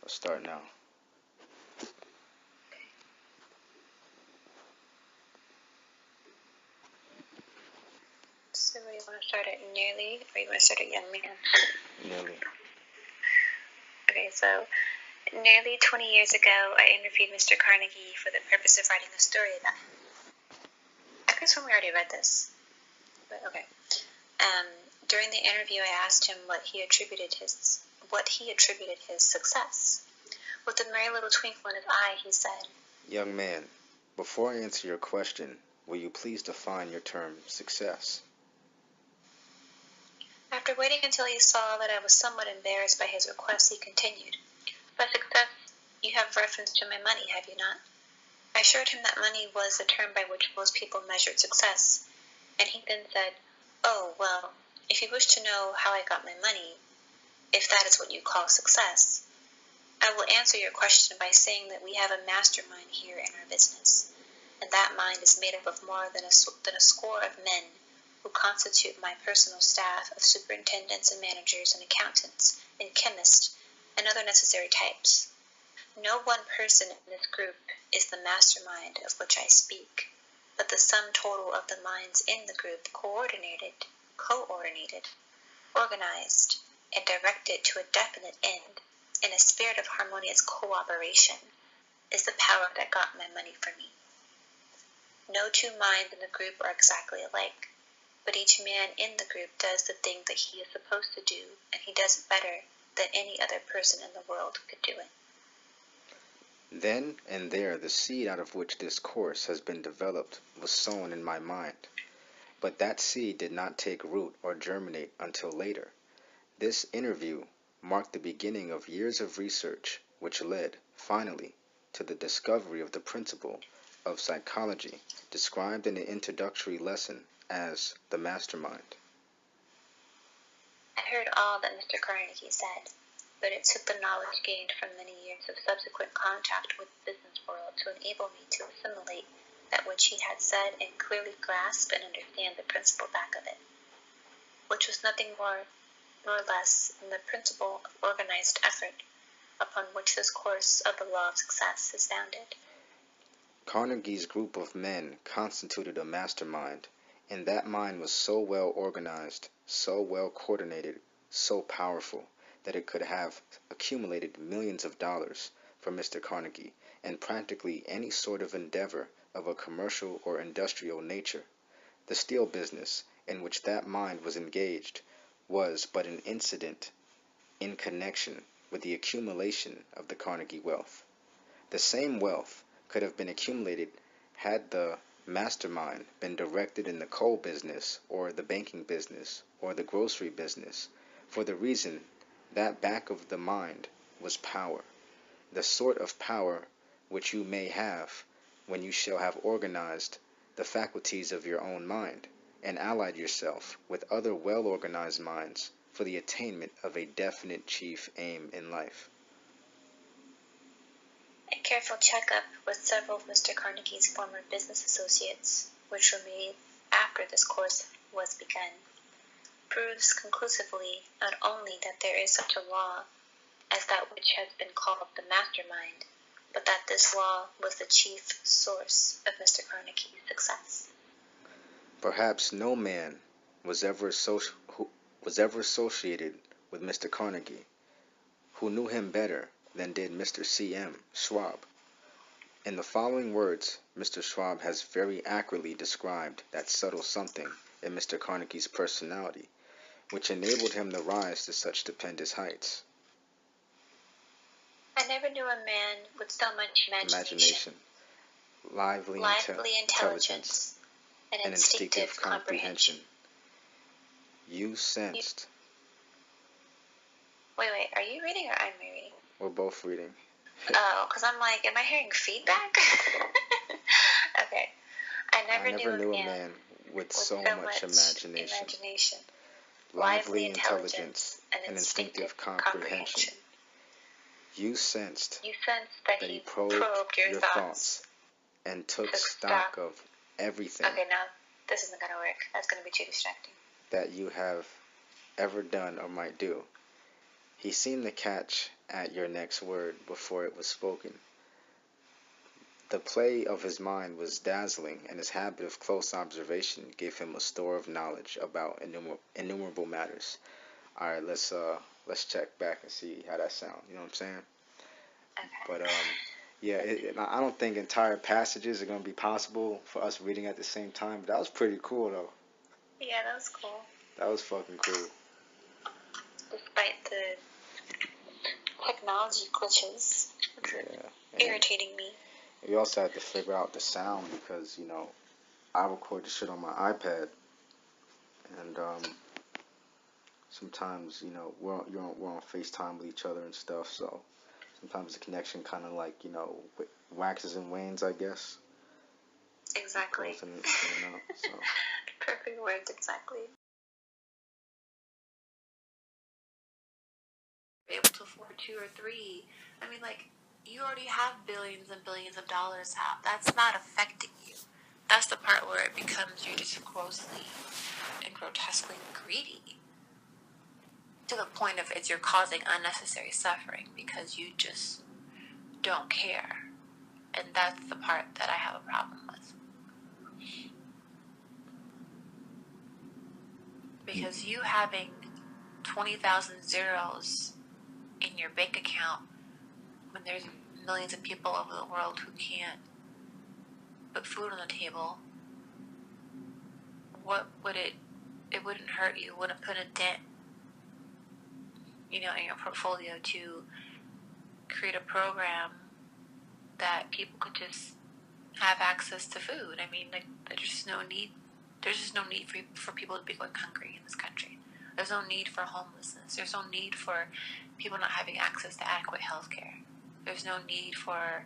Let's start now. So you want to start at nearly, or you want to start at young man? Nearly. Okay, so nearly 20 years ago, I interviewed Mr. Carnegie for the purpose of writing a story about him. I could have sworn we already read this, but okay. During the interview, I asked him what he attributed his success. With a merry little twinkle in his eye, he said, Young man, before I answer your question, will you please define your term success? After waiting until he saw that I was somewhat embarrassed by his request, he continued, By success, you have reference to my money, have you not? I assured him that money was the term by which most people measured success, and he then said, Oh, well, if you wish to know how I got my money, if that is what you call success, I will answer your question by saying that we have a mastermind here in our business, and that mind is made up of more than a score of men who constitute my personal staff of superintendents and managers and accountants and chemists and other necessary types. No one person in this group is the mastermind of which I speak, but the sum total of the minds in the group coordinated, organized, and directed to a definite end in a spirit of harmonious cooperation is the power that got my money for me. No two minds in the group are exactly alike, but each man in the group does the thing that he is supposed to do, and he does it better than any other person in the world could do it. Then and there the seed out of which this course has been developed was sown in my mind. But that seed did not take root or germinate until later. This interview marked the beginning of years of research which led, finally, to the discovery of the principle of psychology described in the introductory lesson as the mastermind. I heard all that Mr. Carnegie said, but it took the knowledge gained from many years of subsequent contact with the business world to enable me to assimilate that which he had said and clearly grasp and understand the principle back of it, which was nothing more nor less than the principle of organized effort upon which this course of the law of success is founded. Carnegie's group of men constituted a mastermind, and that mind was so well organized, so well coordinated, so powerful, that it could have accumulated millions of dollars for Mr. Carnegie in practically any sort of endeavor of a commercial or industrial nature. The steel business in which that mind was engaged was but an incident in connection with the accumulation of the Carnegie wealth. The same wealth could have been accumulated had the mastermind been directed in the coal business or the banking business or the grocery business, for the reason that back of the mind was power, the sort of power which you may have when you shall have organized the faculties of your own mind and allied yourself with other well-organized minds for the attainment of a definite chief aim in life. A careful checkup with several of Mr. Carnegie's former business associates, which were made after this course was begun, proves conclusively not only that there is such a law as that which has been called the mastermind, but that this law was the chief source of Mr. Carnegie's success. Perhaps no man was ever associated with Mr. Carnegie who knew him better than did Mr. C.M. Schwab. In the following words, Mr. Schwab has very accurately described that subtle something in Mr. Carnegie's personality, which enabled him to rise to such stupendous heights. I never knew a man with so much imagination, lively intelligence, and instinctive comprehension. You sensed. Wait, are you reading or am I reading? We're both reading. Oh, because I'm like, am I hearing feedback? Okay. I never knew a man with so much imagination, lively intelligence, and instinctive comprehension. You sensed that he probed your thoughts and took stock of everything. Okay, now this isn't going to work. That's going to be too distracting. That you have ever done or might do. He seemed to catch at your next word before it was spoken. The play of his mind was dazzling, and his habit of close observation gave him a store of knowledge about innumerable matters. All right, let's check back and see how that sounds. You know what I'm saying? Okay. But yeah, I don't think entire passages are gonna be possible for us reading at the same time. But that was pretty cool though. Yeah, that was cool. That was fucking cool. Despite the technology glitches, which were irritating me. We also had to figure out the sound because I record the shit on my iPad, and sometimes we're on FaceTime with each other and stuff. So sometimes the connection kind of like waxes and wanes, I guess. Exactly. Goes in and out, so. Perfect words, exactly. Be able to afford 2 or 3. I mean, like, you already have billions and billions of dollars. That's not affecting you. That's the part where it becomes you're just grossly and grotesquely greedy. To the point of you're causing unnecessary suffering because you just don't care. And that's the part that I have a problem with. Because you having 20,000 zeros in your bank account when there's millions of people over the world who can't put food on the table, what would it wouldn't hurt you, wouldn't put a dent, in your portfolio to create a program that people could just have access to food. I mean, like, there's just no need for people to be going hungry in this country. There's no need for homelessness. There's no need for people not having access to adequate health care. There's no need for,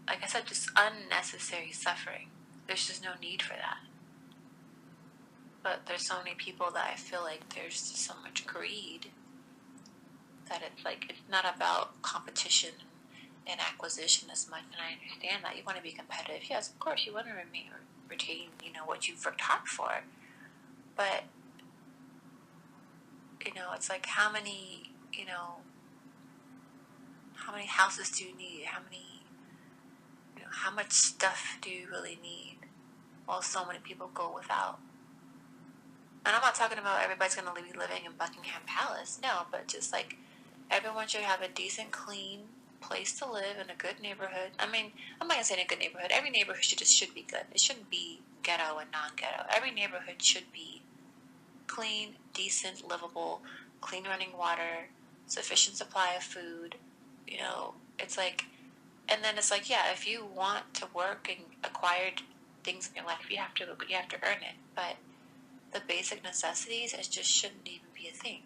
like I said, just unnecessary suffering. There's just no need for that. But there's so many people that I feel like there's just so much greed that it's not about competition and acquisition as much. And I understand that you want to be competitive. Yes, of course, you want to retain, what you've worked hard for. But, it's like how many houses do you need? How much stuff do you really need while so many people go without? And I'm not talking about everybody's going to be living in Buckingham Palace. No, but just like everyone should have a decent, clean place to live in a good neighborhood. I mean, I'm not going to say in a good neighborhood. Every neighborhood should be good. It shouldn't be ghetto and non-ghetto. Every neighborhood should be clean, decent, livable, clean running water, sufficient supply of food. It's like, and then it's like, yeah, if you want to work and acquire things in your life, you have to earn it. But the basic necessities, it just shouldn't even be a thing.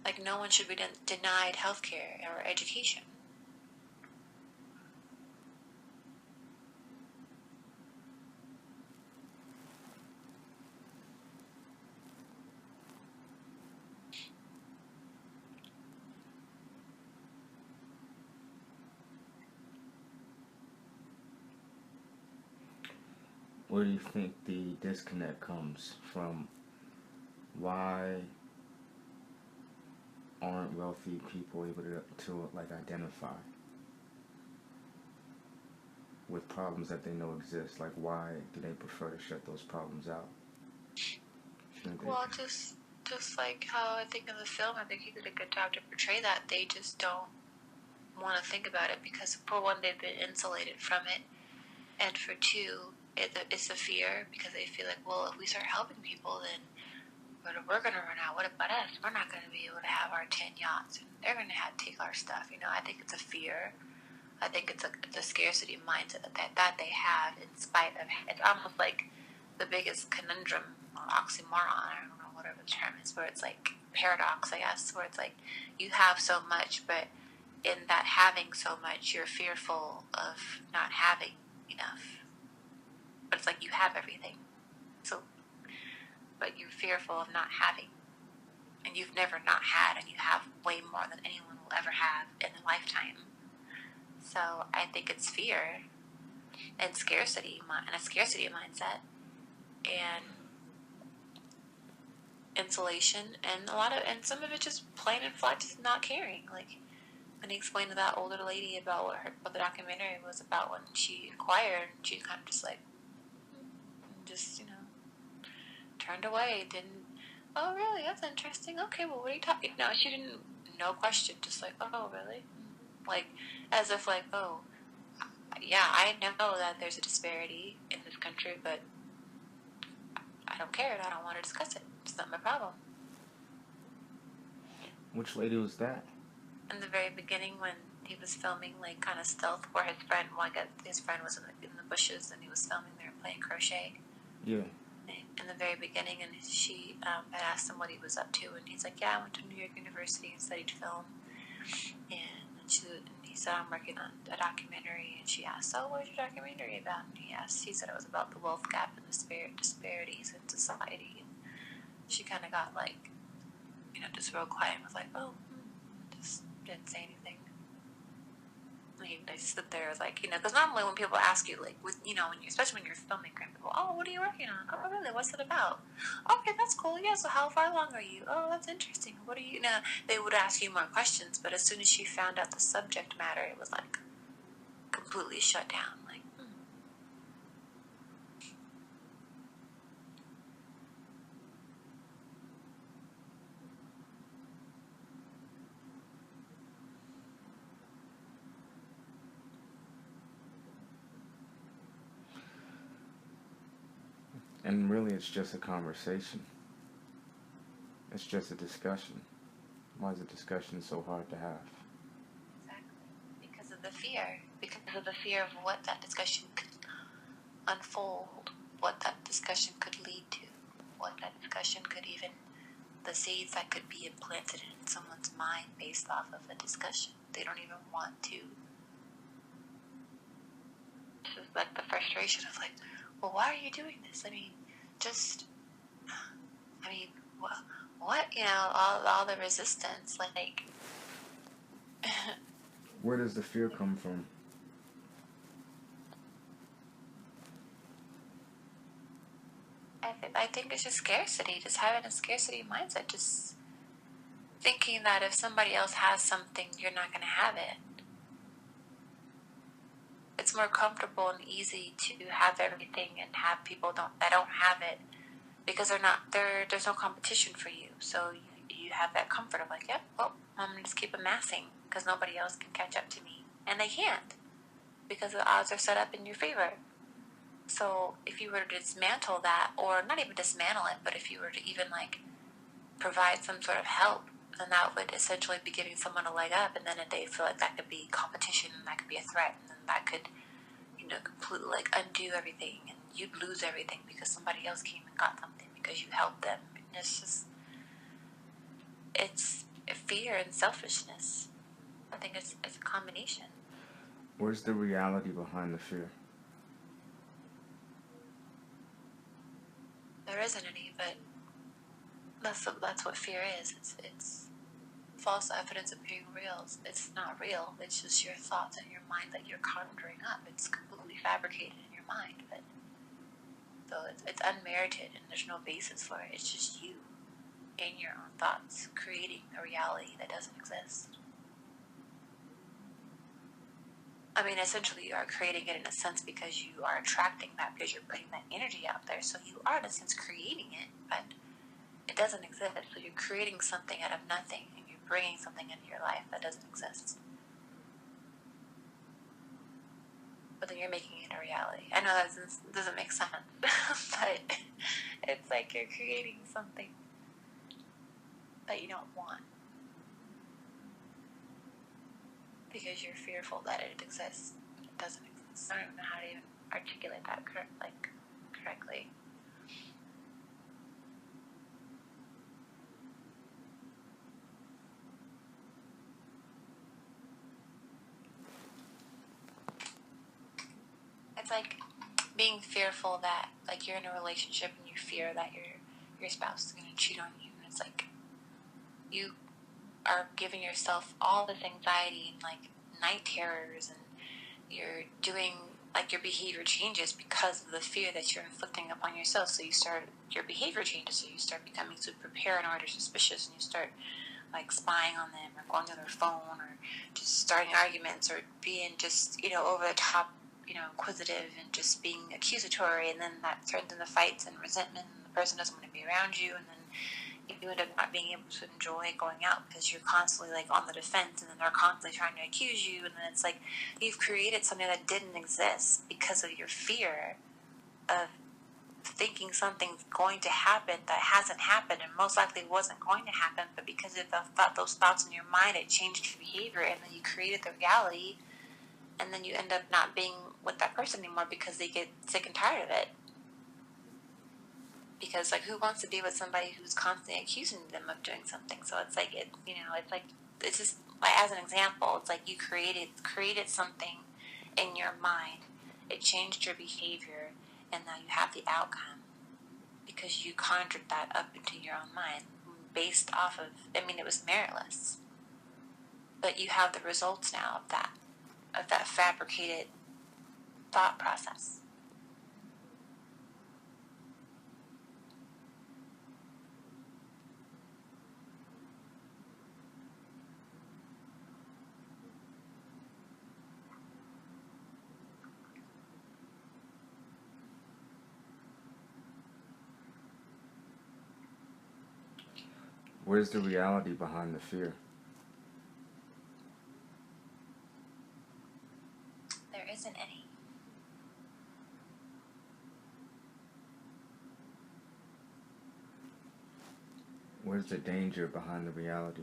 Like, no one should be denied health care or education. Where do you think the disconnect comes from? Why aren't wealthy people able to identify with problems that they know exist? Like, why do they prefer to shut those problems out? Well, just like how I think in the film, I think he did a good job to portray that. They just don't want to think about it because, for one, they've been insulated from it, and for two, it's a fear because they feel like, well, if we start helping people, then we're going to run out. What about us? We're not going to be able to have our 10 yachts, and they're going to have to take our stuff. I think it's a fear. I think it's a scarcity mindset that they have in spite of. It's almost like the biggest conundrum or oxymoron, I don't know, whatever the term is, where it's like paradox, I guess, where it's like you have so much, but in that having so much, you're fearful of not having enough. But it's like you have everything. So, but you're fearful of not having. And you've never not had, and you have way more than anyone will ever have in a lifetime. So I think it's fear and a scarcity mindset. And insulation, and some of it just plain and flat just not caring. Like, when he explained to that older lady about what the documentary was about when she inquired, she kind of just like, just, turned away, didn't, oh, really, that's interesting, okay, well, what are you talking, no, she didn't, no question, just like, oh, really, like, as if like, oh, yeah, I know that there's a disparity in this country, but I don't care, and I don't want to discuss it, it's not my problem. Which lady was that? In the very beginning, when he was filming, like, kind of stealth, where his friend, well, I guess his friend was in the bushes, and he was filming there playing crochet. Yeah. In the very beginning, and she had asked him what he was up to, and he's like, yeah, I went to New York University and studied film, and he said, I'm working on a documentary, and she asked, oh, what is your documentary about? And he said it was about the wealth gap and the disparities in society, and she kind of got like, just real quiet and was like, oh, just didn't say anything. They stood there like, because normally when people ask you, like, especially when you're filming, people, oh, what are you working on? Oh, really? What's it about? Okay, that's cool. Yeah, so how far along are you? Oh, that's interesting. What are you, they would ask you more questions, but as soon as she found out the subject matter, it was like completely shut down. Like, And really, it's just a conversation. It's just a discussion. Why is a discussion so hard to have? Exactly. Because of the fear. Because of the fear of what that discussion could unfold, what that discussion could lead to, what that discussion could even, the seeds that could be implanted in someone's mind based off of the discussion. They don't even want to. It's just like the frustration of like, well, why are you doing this? I mean, what? All the resistance, like. Where does the fear come from? I think it's just scarcity, just having a scarcity mindset, just thinking that if somebody else has something, you're not going to have it. It's more comfortable and easy to have everything and have people that don't have it, because there's no competition for you. So you have that comfort of like, yep, well, I'm going to just keep amassing because nobody else can catch up to me. And they can't, because the odds are set up in your favor. So if you were to dismantle that, or not even dismantle it, but if you were to even like provide some sort of help, then that would essentially be giving someone a leg up, and then if they feel like that could be competition, and that could be a threat, and then that could, completely like undo everything, and you'd lose everything because somebody else came and got something because you helped them. And it's fear and selfishness. I think it's a combination. Where's the reality behind the fear? There isn't any, but that's what fear is. It's false evidence appearing real. It's not real. It's just your thoughts and your mind that you're conjuring up. It's completely fabricated in your mind, but so it's unmerited and there's no basis for it. It's just you in your own thoughts creating a reality that doesn't exist. I mean, essentially, you are creating it in a sense because you are attracting that, because you're putting that energy out there. So you are, in a sense, creating it, but it doesn't exist. So you're creating something out of nothing, and you're bringing something into your life that doesn't exist. But then you're making it a reality. I know that doesn't make sense, but it's like you're creating something that you don't want, because you're fearful that it exists. It doesn't exist. I don't even know how to even articulate that correctly. It's like being fearful that, like, you're in a relationship and you fear that your spouse is going to cheat on you. And it's like you are giving yourself all this anxiety and like night terrors, and you're doing like your behavior changes because of the fear that you're inflicting upon yourself. So your behavior changes. So you start becoming super paranoid or suspicious, and you start like spying on them or going to their phone or just starting arguments or being just, over the top, inquisitive and just being accusatory. And then that turns into fights and resentment, and the person doesn't want to be around you. And then you end up not being able to enjoy going out because you're constantly like on the defense, and then they're constantly trying to accuse you, and then it's like you've created something that didn't exist because of your fear of thinking something's going to happen that hasn't happened and most likely wasn't going to happen, but because of those thoughts in your mind, it changed your behavior, and then you created the reality, and then you end up not being with that person anymore because they get sick and tired of it. Because like, who wants to be with somebody who's constantly accusing them of doing something? So it's like it's just like, as an example, it's like you created something in your mind. It changed your behavior, and now you have the outcome because you conjured that up into your own mind based off of. It was meritless, but you have the results now of that fabricated thought process. Where's the reality behind the fear? There isn't any. Where's the danger behind the reality?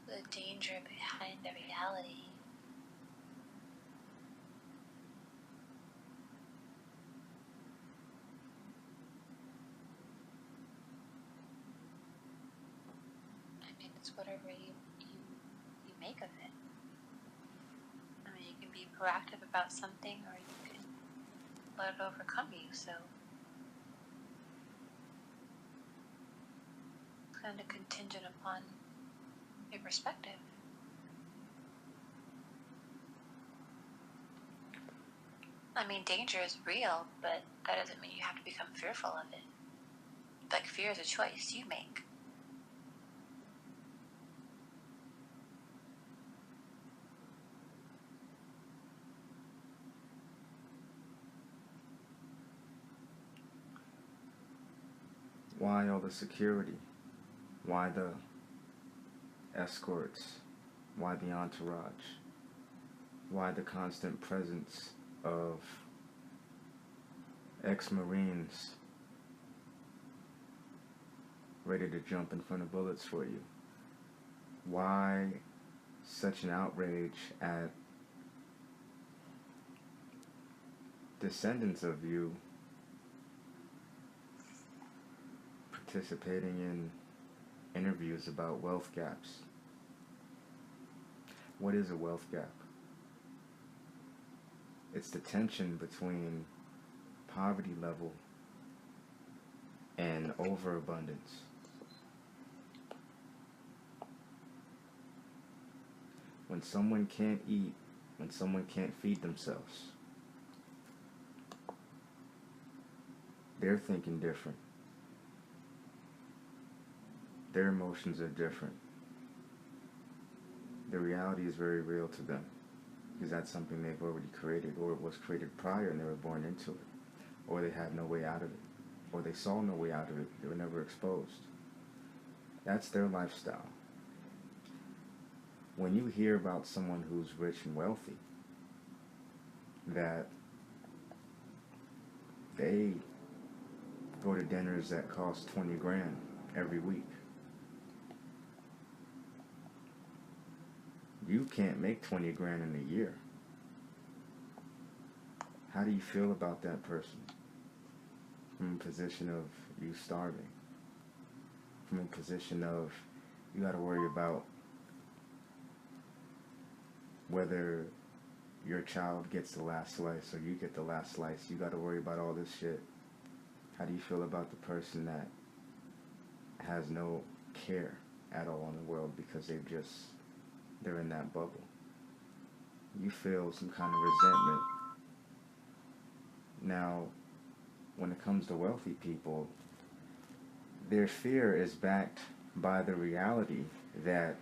The danger behind the reality. It's whatever you make of it. You can be proactive about something, or you can let it overcome you. So it's kind of contingent upon your perspective. Danger is real, but that doesn't mean you have to become fearful of it. Like, fear is a choice you make. Why all the security? Why the escorts? Why the entourage? Why the constant presence of ex-Marines ready to jump in front of bullets for you? Why such an outrage at descendants of you participating in interviews about wealth gaps? What is a wealth gap? It's the tension between poverty level and overabundance. When someone can't eat, when someone can't feed themselves, they're thinking different. Their emotions are different. The reality is very real to them, because that's something they've already created, or it was created prior and they were born into it, or they had no way out of it, or they saw no way out of it, they were never exposed. That's their lifestyle. When you hear about someone who's rich and wealthy, that they go to dinners that cost 20 grand every week, you can't make 20 grand in a year. How do you feel about that person? From a position of you starving. From a position of you got to worry about whether your child gets the last slice or you get the last slice. You got to worry about all this shit. How do you feel about the person that has no care at all in the world because they're in that bubble? You feel some kind of resentment. Now, when it comes to wealthy people, their fear is backed by the reality that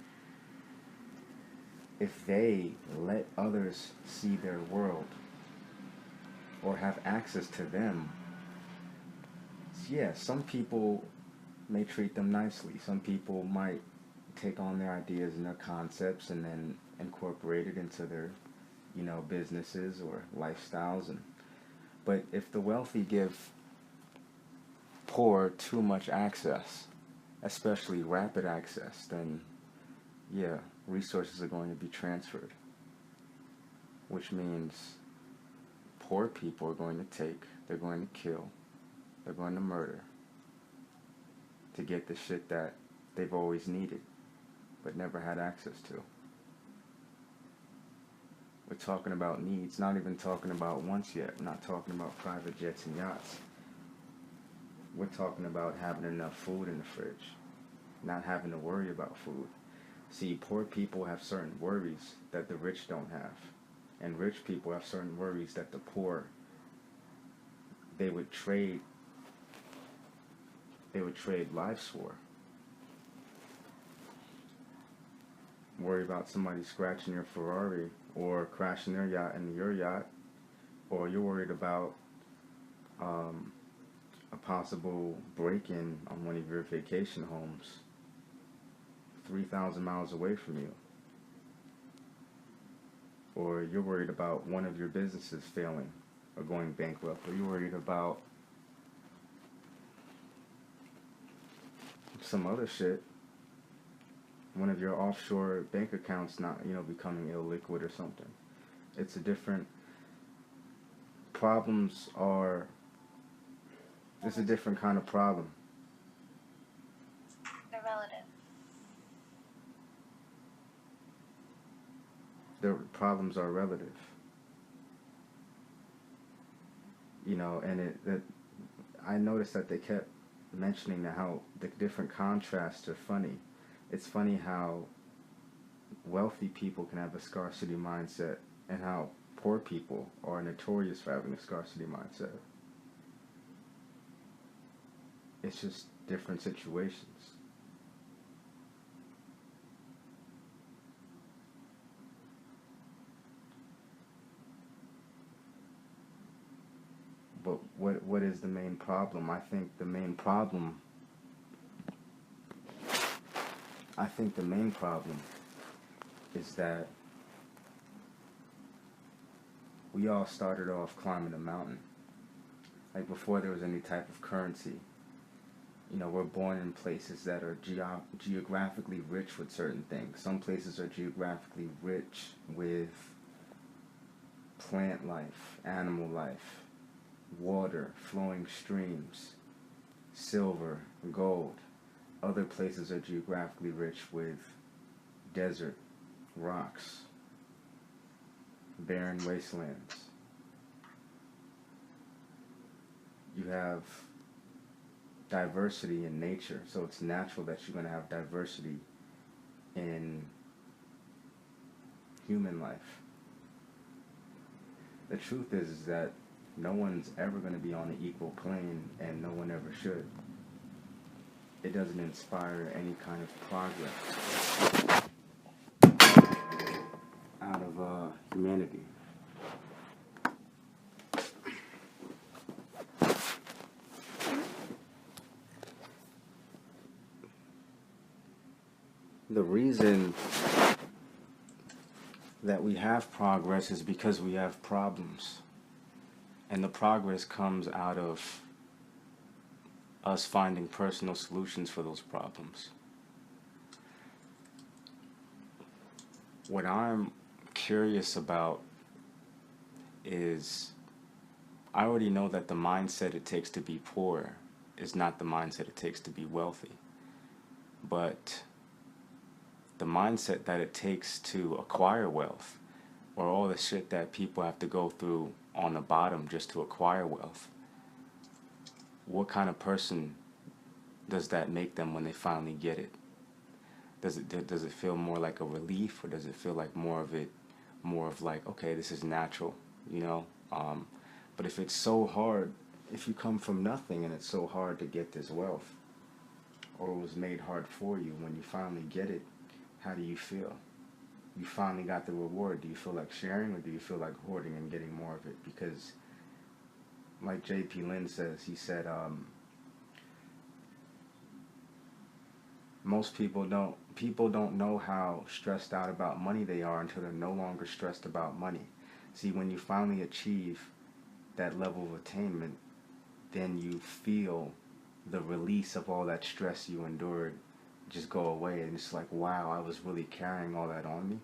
if they let others see their world or have access to them, yeah, some people may treat them nicely. Some people might take on their ideas and their concepts and then incorporate it into their, businesses or lifestyles. But if the wealthy give poor too much access, especially rapid access, then yeah, resources are going to be transferred, which means poor people are going to take, they're going to kill, they're going to murder to get the shit that they've always needed but never had access to. We're talking about needs, not even talking about wants yet. We're not talking about private jets and yachts. We're talking about having enough food in the fridge, not having to worry about food. See, poor people have certain worries that the rich don't have. And rich people have certain worries that the poor, they would trade lives for. Worry about somebody scratching your Ferrari or crashing their yacht into your yacht, or you're worried about a possible break-in on one of your vacation homes 3,000 miles away from you. Or you're worried about one of your businesses failing or going bankrupt, or you're worried about some other shit, one of your offshore bank accounts not, becoming illiquid or something. It's a different, it's a different kind of problem. They're relative. The problems are relative. And I noticed that they kept mentioning how the different contrasts are funny. It's funny how wealthy people can have a scarcity mindset and how poor people are notorious for having a scarcity mindset. It's just different situations. But what is the main problem? I think the main problem is that we all started off climbing a mountain. Like before there was any type of currency. We're born in places that are geographically rich with certain things. Some places are geographically rich with plant life, animal life, water, flowing streams, silver, gold. Other places are geographically rich with desert, rocks, barren wastelands. You have diversity in nature, so it's natural that you're going to have diversity in human life. The truth is that no one's ever going to be on an equal plane, and no one ever should. It doesn't inspire any kind of progress out of humanity. The reason that we have progress is because we have problems. And the progress comes out of us finding personal solutions for those problems. What I'm curious about is, I already know that the mindset it takes to be poor is not the mindset it takes to be wealthy. But the mindset that it takes to acquire wealth or all the shit that people have to go through on the bottom just to acquire wealth, what kind of person does that make them when they finally get it? Does it feel more like a relief, or does it feel like more of like, okay, this is natural, you know? But if it's so hard, if you come from nothing and it's so hard to get this wealth, or it was made hard for you, when you finally get it, how do you feel? You finally got the reward. Do you feel like sharing, or do you feel like hoarding and getting more of it? Because, like J.P. Lynn says, he said, most people don't know how stressed out about money they are until they're no longer stressed about money. See, when you finally achieve that level of attainment, then you feel the release of all that stress you endured just go away, and it's like, wow, I was really carrying all that on me.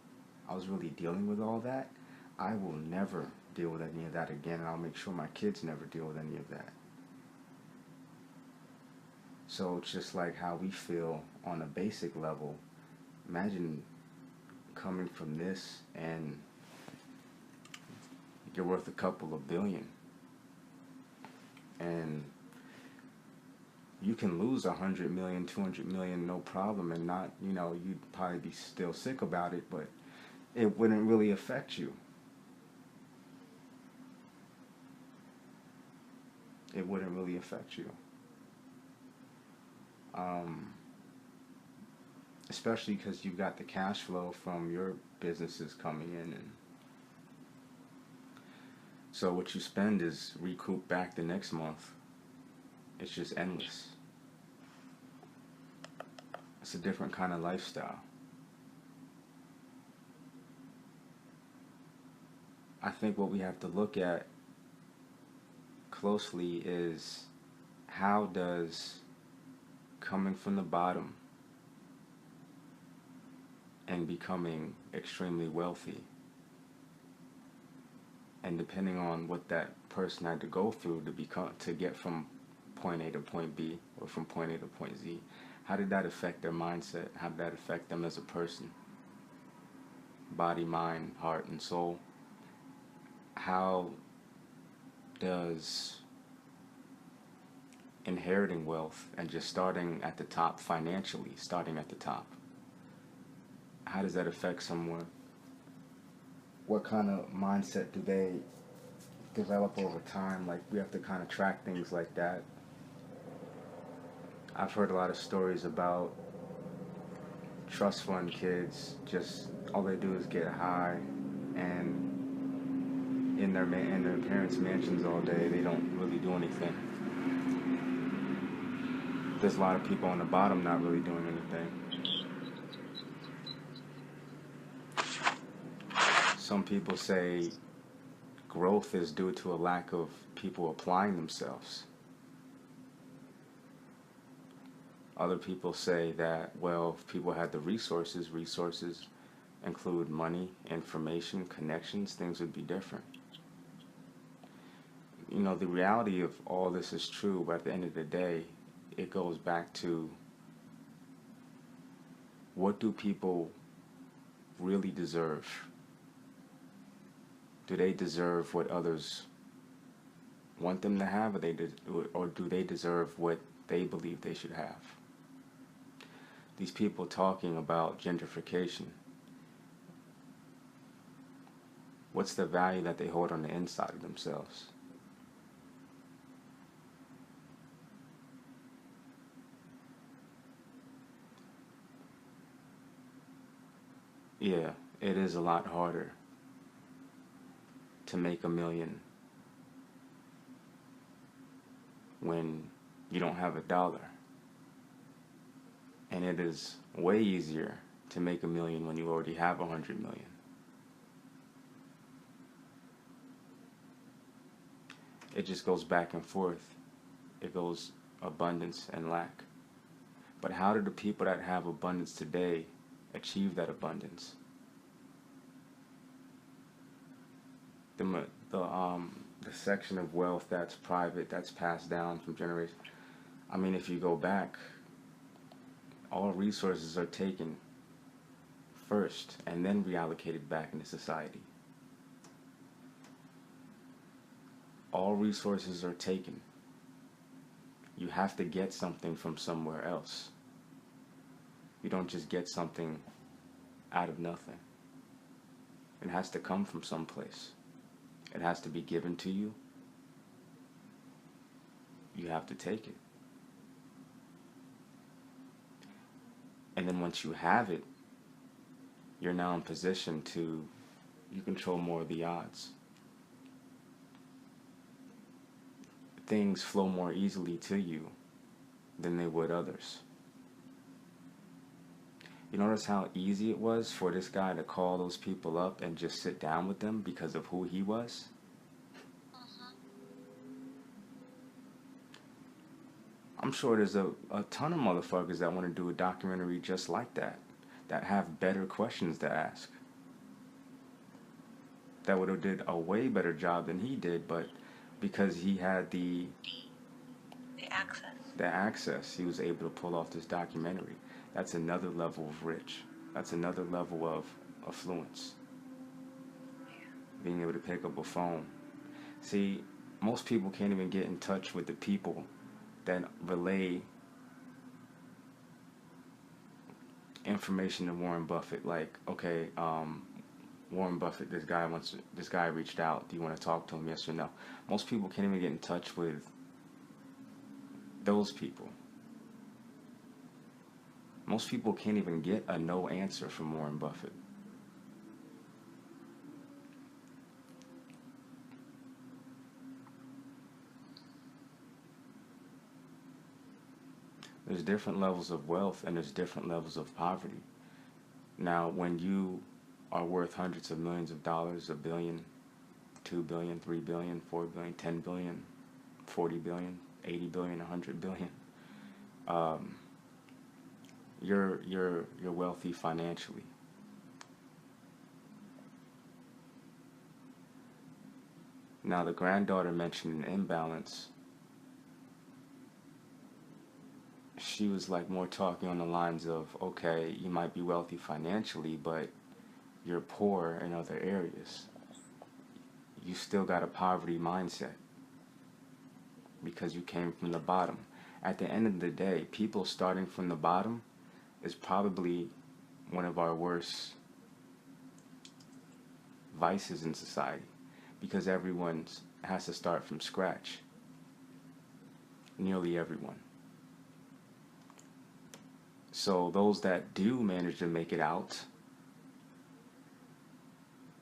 I was really dealing with all that. I will never deal with any of that again, and I'll make sure my kids never deal with any of that. So it's just like how we feel on a basic level. Imagine coming from this and you're worth a couple of billion, and you can lose 100 million, 200 million, no problem, and not, you'd probably be still sick about it, but it wouldn't really affect you. It wouldn't really affect you. Especially because you've got the cash flow from your businesses coming in, and so what you spend is recouped back the next month. It's just endless. It's a different kind of lifestyle. I think what we have to look at closely is, how does coming from the bottom and becoming extremely wealthy, and depending on what that person had to go through to get from point A to point B, or from point A to point Z, how did that affect their mindset? How did that affect them as a person? Body, mind, heart, and soul. How does inheriting wealth and just starting at the top financially, starting at the top, how does that affect someone? What kind of mindset do they develop over time? Like, we have to kind of track things like that. I've heard a lot of stories about trust fund kids, just all they do is get high and in their parents' mansions all day. They don't really do anything. There's a lot of people on the bottom not really doing anything. Some people say growth is due to a lack of people applying themselves. Other people say that, well, if people had the resources include money, information, connections, things would be different. The reality of all this is true, but at the end of the day, it goes back to, what do people really deserve? Do they deserve what others want them to have, or do they deserve what they believe they should have? These people talking about gentrification, what's the value that they hold on the inside of themselves? Yeah, it is a lot harder to make $1 million when you don't have $1. And it is way easier to make $1 million when you already have 100 million. It just goes back and forth. It goes abundance and lack. But how do the people that have abundance today achieve that abundance? The section of wealth that's private, that's passed down from generation. I mean, if you go back, all resources are taken first and then reallocated back into society. all resources are taken. You have to get something from somewhere else. You don't just get something out of nothing. It has to come from someplace. It has to be given to you. You have to take it. And then once you have it, you're now in position to, you control more of the odds. Things flow more easily to you than they would others. You notice how easy it was for this guy to call those people up and just sit down with them because of who he was? I'm sure there's a ton of motherfuckers that want to do a documentary just like that have better questions to ask. That would have did a way better job than he did, but because he had the access, he was able to pull off this documentary. That's another level of rich. That's another level of affluence. Being able to pick up a phone. See, most people can't even get in touch with the people that relay information to Warren Buffett. Like, okay, Warren Buffett, this guy reached out. Do you want to talk to him? Yes or no? Most people can't even get in touch with those people. Most people can't even get a no answer from Warren Buffett. There's different levels of wealth and there's different levels of poverty. Now, when you are worth hundreds of millions of dollars, $1 billion, $2 billion, $3 billion, $4 billion, $10 billion, $40 billion, $80 billion, $100 billion, you're wealthy financially. Now, the granddaughter mentioned an imbalance. She was like more talking on the lines of, okay, you might be wealthy financially, but you're poor in other areas. You still got a poverty mindset because you came from the bottom. At the end of the day, people starting from the bottom is probably one of our worst vices in society because everyone has to start from scratch. Nearly everyone. So those that do manage to make it out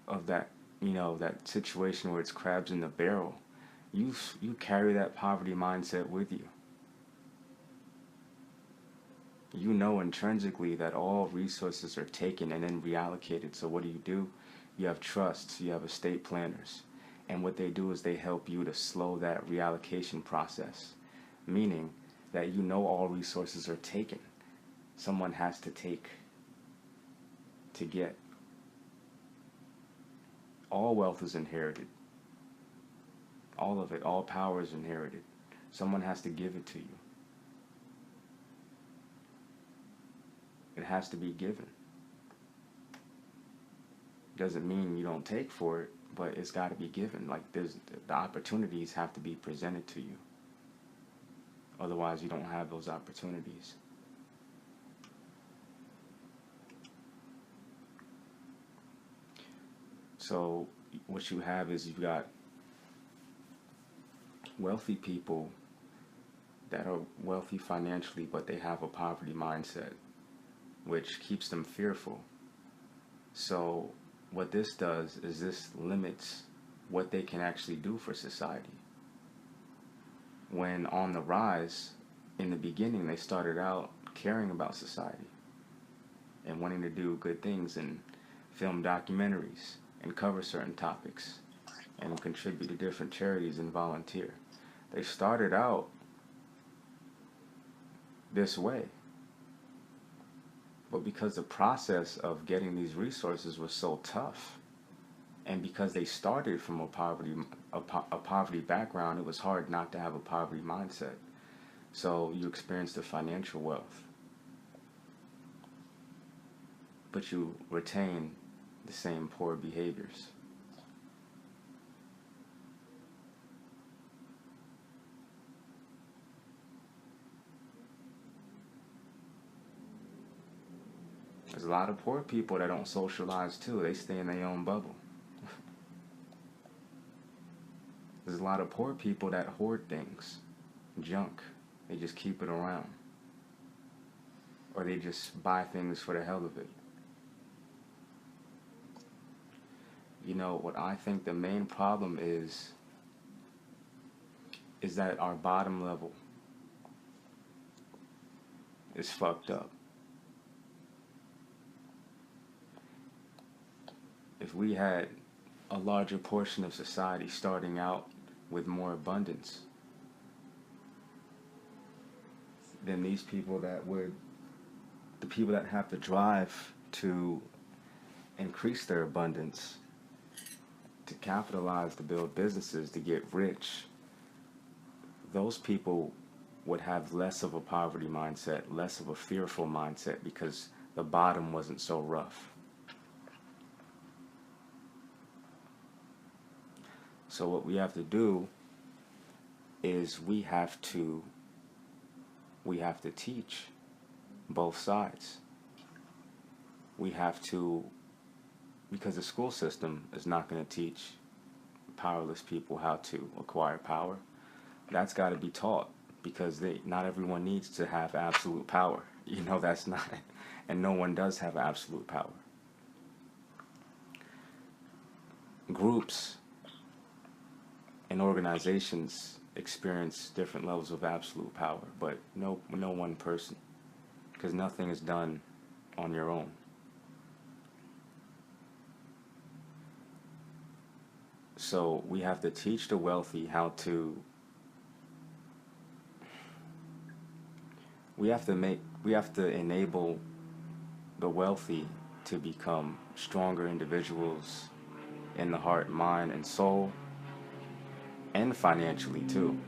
of that, that situation where it's crabs in the barrel, you carry that poverty mindset with you. You know intrinsically that all resources are taken and then reallocated. So what do? You have trusts, you have estate planners. And what they do is they help you to slow that reallocation process. Meaning that all resources are taken. Someone has to take to get. All wealth is inherited. All of it, all power is inherited. Someone has to give it to you. It has to be given. Doesn't mean you don't take for it, but it's got to be given. Like the opportunities have to be presented to you. Otherwise, you don't have those opportunities. So what you have is you've got wealthy people that are wealthy financially, but they have a poverty mindset, which keeps them fearful. So what this does is this limits what they can actually do for society. When on the rise, in the beginning, they started out caring about society and wanting to do good things and film documentaries and cover certain topics and contribute to different charities and volunteer. They started out this way. But because the process of getting these resources was so tough, and because they started from a poverty background, it was hard not to have a poverty mindset. So you experienced the financial wealth, but you retain the same poor behaviors. There's a lot of poor people that don't socialize too. They stay in their own bubble. There's a lot of poor people that hoard things, junk. They just keep it around. Or they just buy things for the hell of it. You know, what I think the main problem is that our bottom level is fucked up. If we had a larger portion of society starting out with more abundance, then these people the people that have the drive to increase their abundance, to capitalize, to build businesses, to get rich, those people would have less of a poverty mindset, less of a fearful mindset, because the bottom wasn't so rough. So what we have to do is we have to teach both sides. We have to, because the school system is not going to teach powerless people how to acquire power. That's got to be taught, because not everyone needs to have absolute power. You know, that's not, and no one does have absolute power. Groups and organizations experience different levels of absolute power, but no one person, because nothing is done on your own. So we have to teach the wealthy how to, we have to enable the wealthy to become stronger individuals in the heart, mind, and soul, and financially too,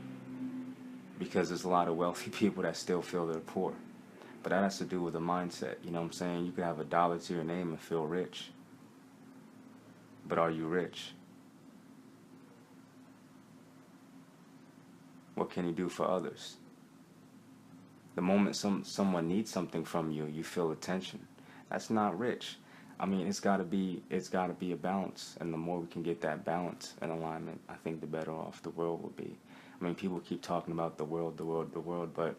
because there's a lot of wealthy people that still feel they're poor. But that has to do with the mindset. You know what I'm saying? You could have $1 to your name and feel rich, but are you rich? What can you do for others? The moment someone needs something from you, you feel attention. That's not rich. I mean, it's got to be a balance, and the more we can get that balance and alignment, I think the better off the world will be. I mean, people keep talking about the world, but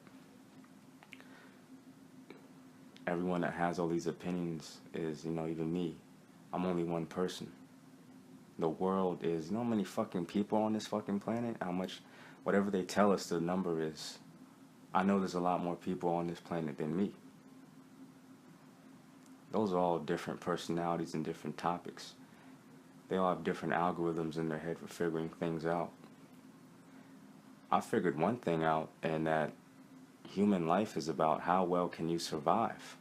everyone that has all these opinions is, you know, even me. I'm only one person. The world is, you know how many fucking people on this fucking planet? How much, whatever they tell us the number is, I know there's a lot more people on this planet than me. Those are all different personalities and different topics. They all have different algorithms in their head for figuring things out. I figured one thing out, and that human life is about how well can you survive.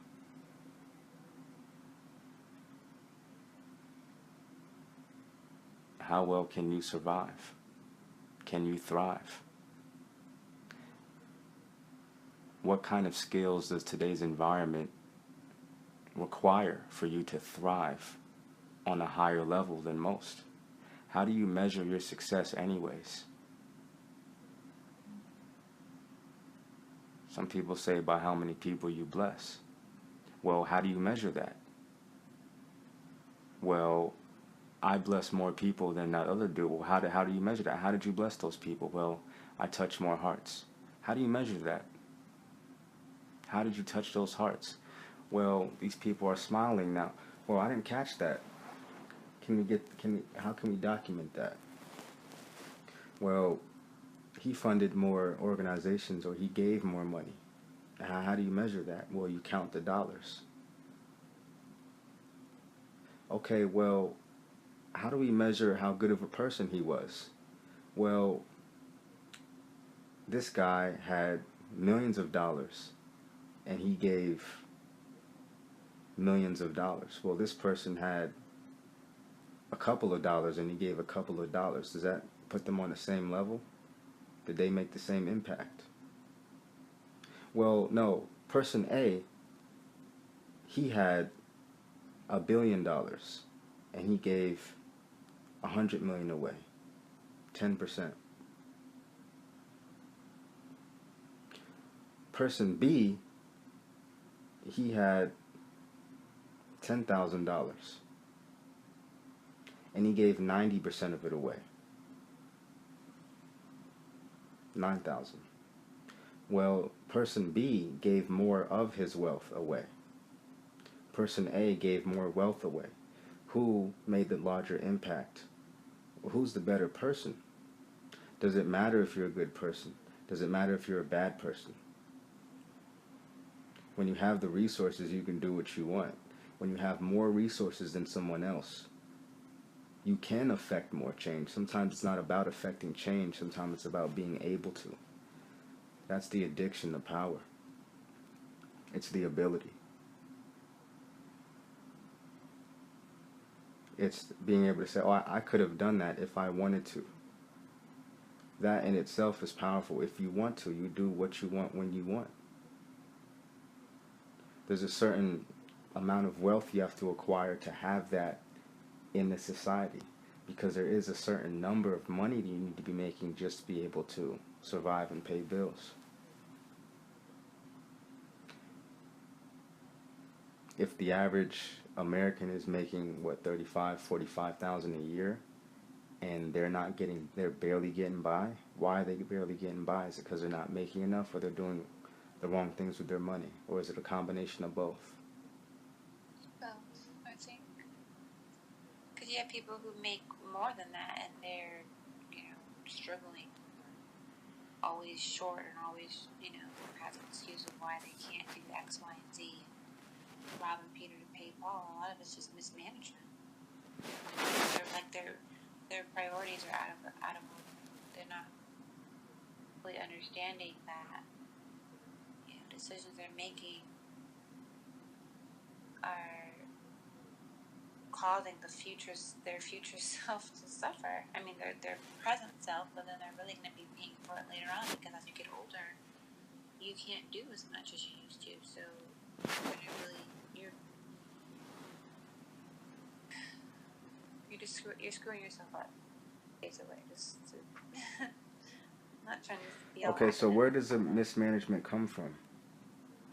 How well can you survive? Can you thrive? What kind of skills does today's environment require for you to thrive on a higher level than most? How do you measure your success anyways? Some people say by how many people you bless. Well, how do you measure that? Well, I bless more people than that other dude. Well, how do you measure that? How did you bless those people? Well, I touch more hearts. How do you measure that? How did you touch those hearts? Well, these people are smiling now. Well, I didn't catch that. How can we document that? Well, he funded more organizations, or he gave more money. How do you measure that? Well, you count the dollars. Okay, well, how do we measure how good of a person he was? Well, this guy had millions of dollars, and he gave millions of dollars. Well, this person had a couple of dollars, and he gave a couple of dollars. Does that put them on the same level? Did they make the same impact? Well, no. Person A, he had $1 billion, and he gave 100 million away, 10%. Person B, he had $10,000 and he gave 90% of it away. 9,000. Well, person B gave more of his wealth away. Person A gave more wealth away. Who made the larger impact? Who's the better person? Does it matter if you're a good person? Does it matter if you're a bad person? When you have the resources, you can do what you want. When you have more resources than someone else, you can affect more change. Sometimes it's not about affecting change. Sometimes it's about being able to. That's the addiction to power. It's the ability. It's being able to say, oh, I could have done that if I wanted to. That in itself is powerful. If you want to, you do what you want when you want. There's a certain amount of wealth you have to acquire to have that in this society, because there is a certain number of money that you need to be making just to be able to survive and pay bills. If the average American is making, what, 35, 45,000 a year, and they're barely getting by, why are they barely getting by? Is it because they're not making enough, or they're doing the wrong things with their money? Or is it a combination of both? Both, I think. Because you have people who make more than that, and they're, struggling, always short, and always, have an excuse of why they can't do X, Y, and Z. Robbing Peter to pay Paul. A lot of it's just mismanagement. Their priorities are out of order. They're not really understanding that decisions they're making are causing their future self to suffer. I mean, their present self, but then they're really going to be paying for it later on, because as you get older, you can't do as much as you used to. So you're screwing yourself up, basically. I'm not trying to be all Okay, so where does the mismanagement come from?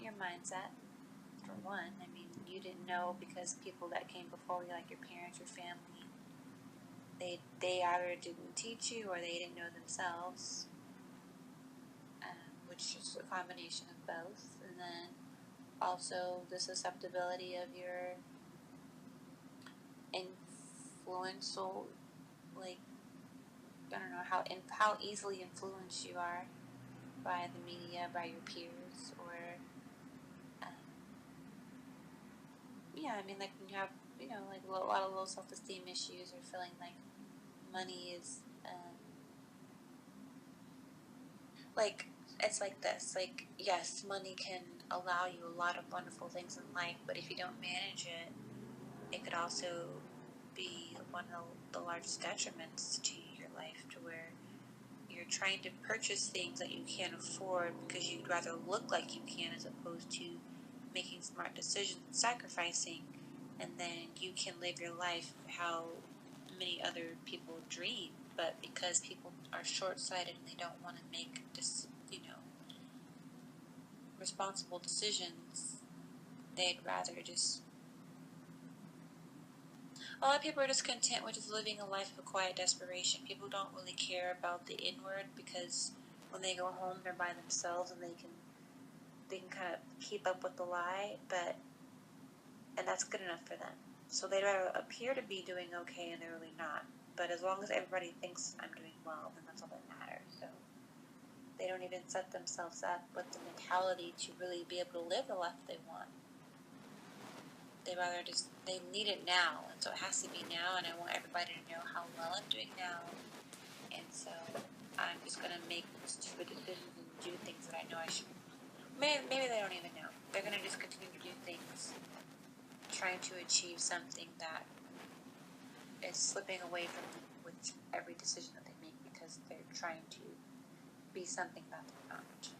Your mindset, for one. I mean, you didn't know because people that came before you, like your parents, your family, they either didn't teach you or they didn't know themselves, which is a combination of both. And then also the susceptibility of your influential, like, I don't know how easily influenced you are by the media, by your peers, or I mean, like when you have like a lot of low self-esteem issues, or feeling like money is like, it's like this, like, yes, money can allow you a lot of wonderful things in life, but if you don't manage it, it could also be one of the largest detriments to your life, to where you're trying to purchase things that you can't afford because you'd rather look like you can, as opposed to making smart decisions and sacrificing, and then you can live your life how many other people dream. But because people are short-sighted and they don't want to make responsible decisions, they'd rather just... A lot of people are just content with just living a life of quiet desperation. People don't really care about the inward, because when they go home, they're by themselves and they can kind of keep up with the lie, and that's good enough for them. So they'd rather appear to be doing okay and they're really not. But as long as everybody thinks I'm doing well, then that's all that matters. So they don't even set themselves up with the mentality to really be able to live the life they want. They need it now, and so it has to be now, and I want everybody to know how well I'm doing now, and so I'm just going to make stupid decisions and do things that I know I shouldn't. Maybe they don't even know. They're going to just continue to do things, trying to achieve something that is slipping away from them with every decision that they make, because they're trying to be something that they're not.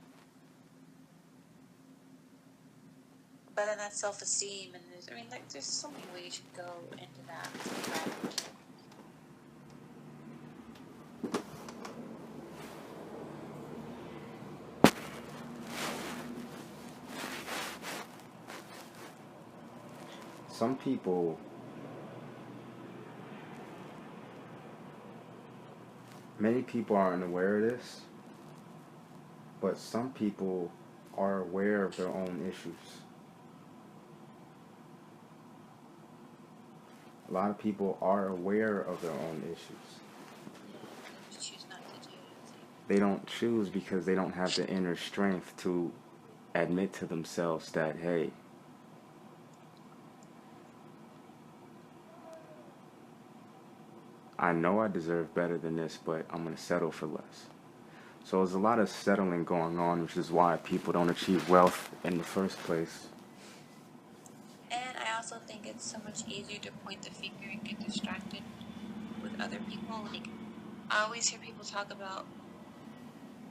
But then that's self-esteem, and there's so many ways you can go into that. some people, many people aren't aware of this, but some people are aware of their own issues. A lot of people are aware of their own issues. They just choose not to do it. They don't choose because they don't have the inner strength to admit to themselves that, hey, I know I deserve better than this, but I'm going to settle for less. So there's a lot of settling going on, which is why people don't achieve wealth in the first place. And I also think it's so much easier to point the finger and get distracted with other people. Like, I always hear people talk about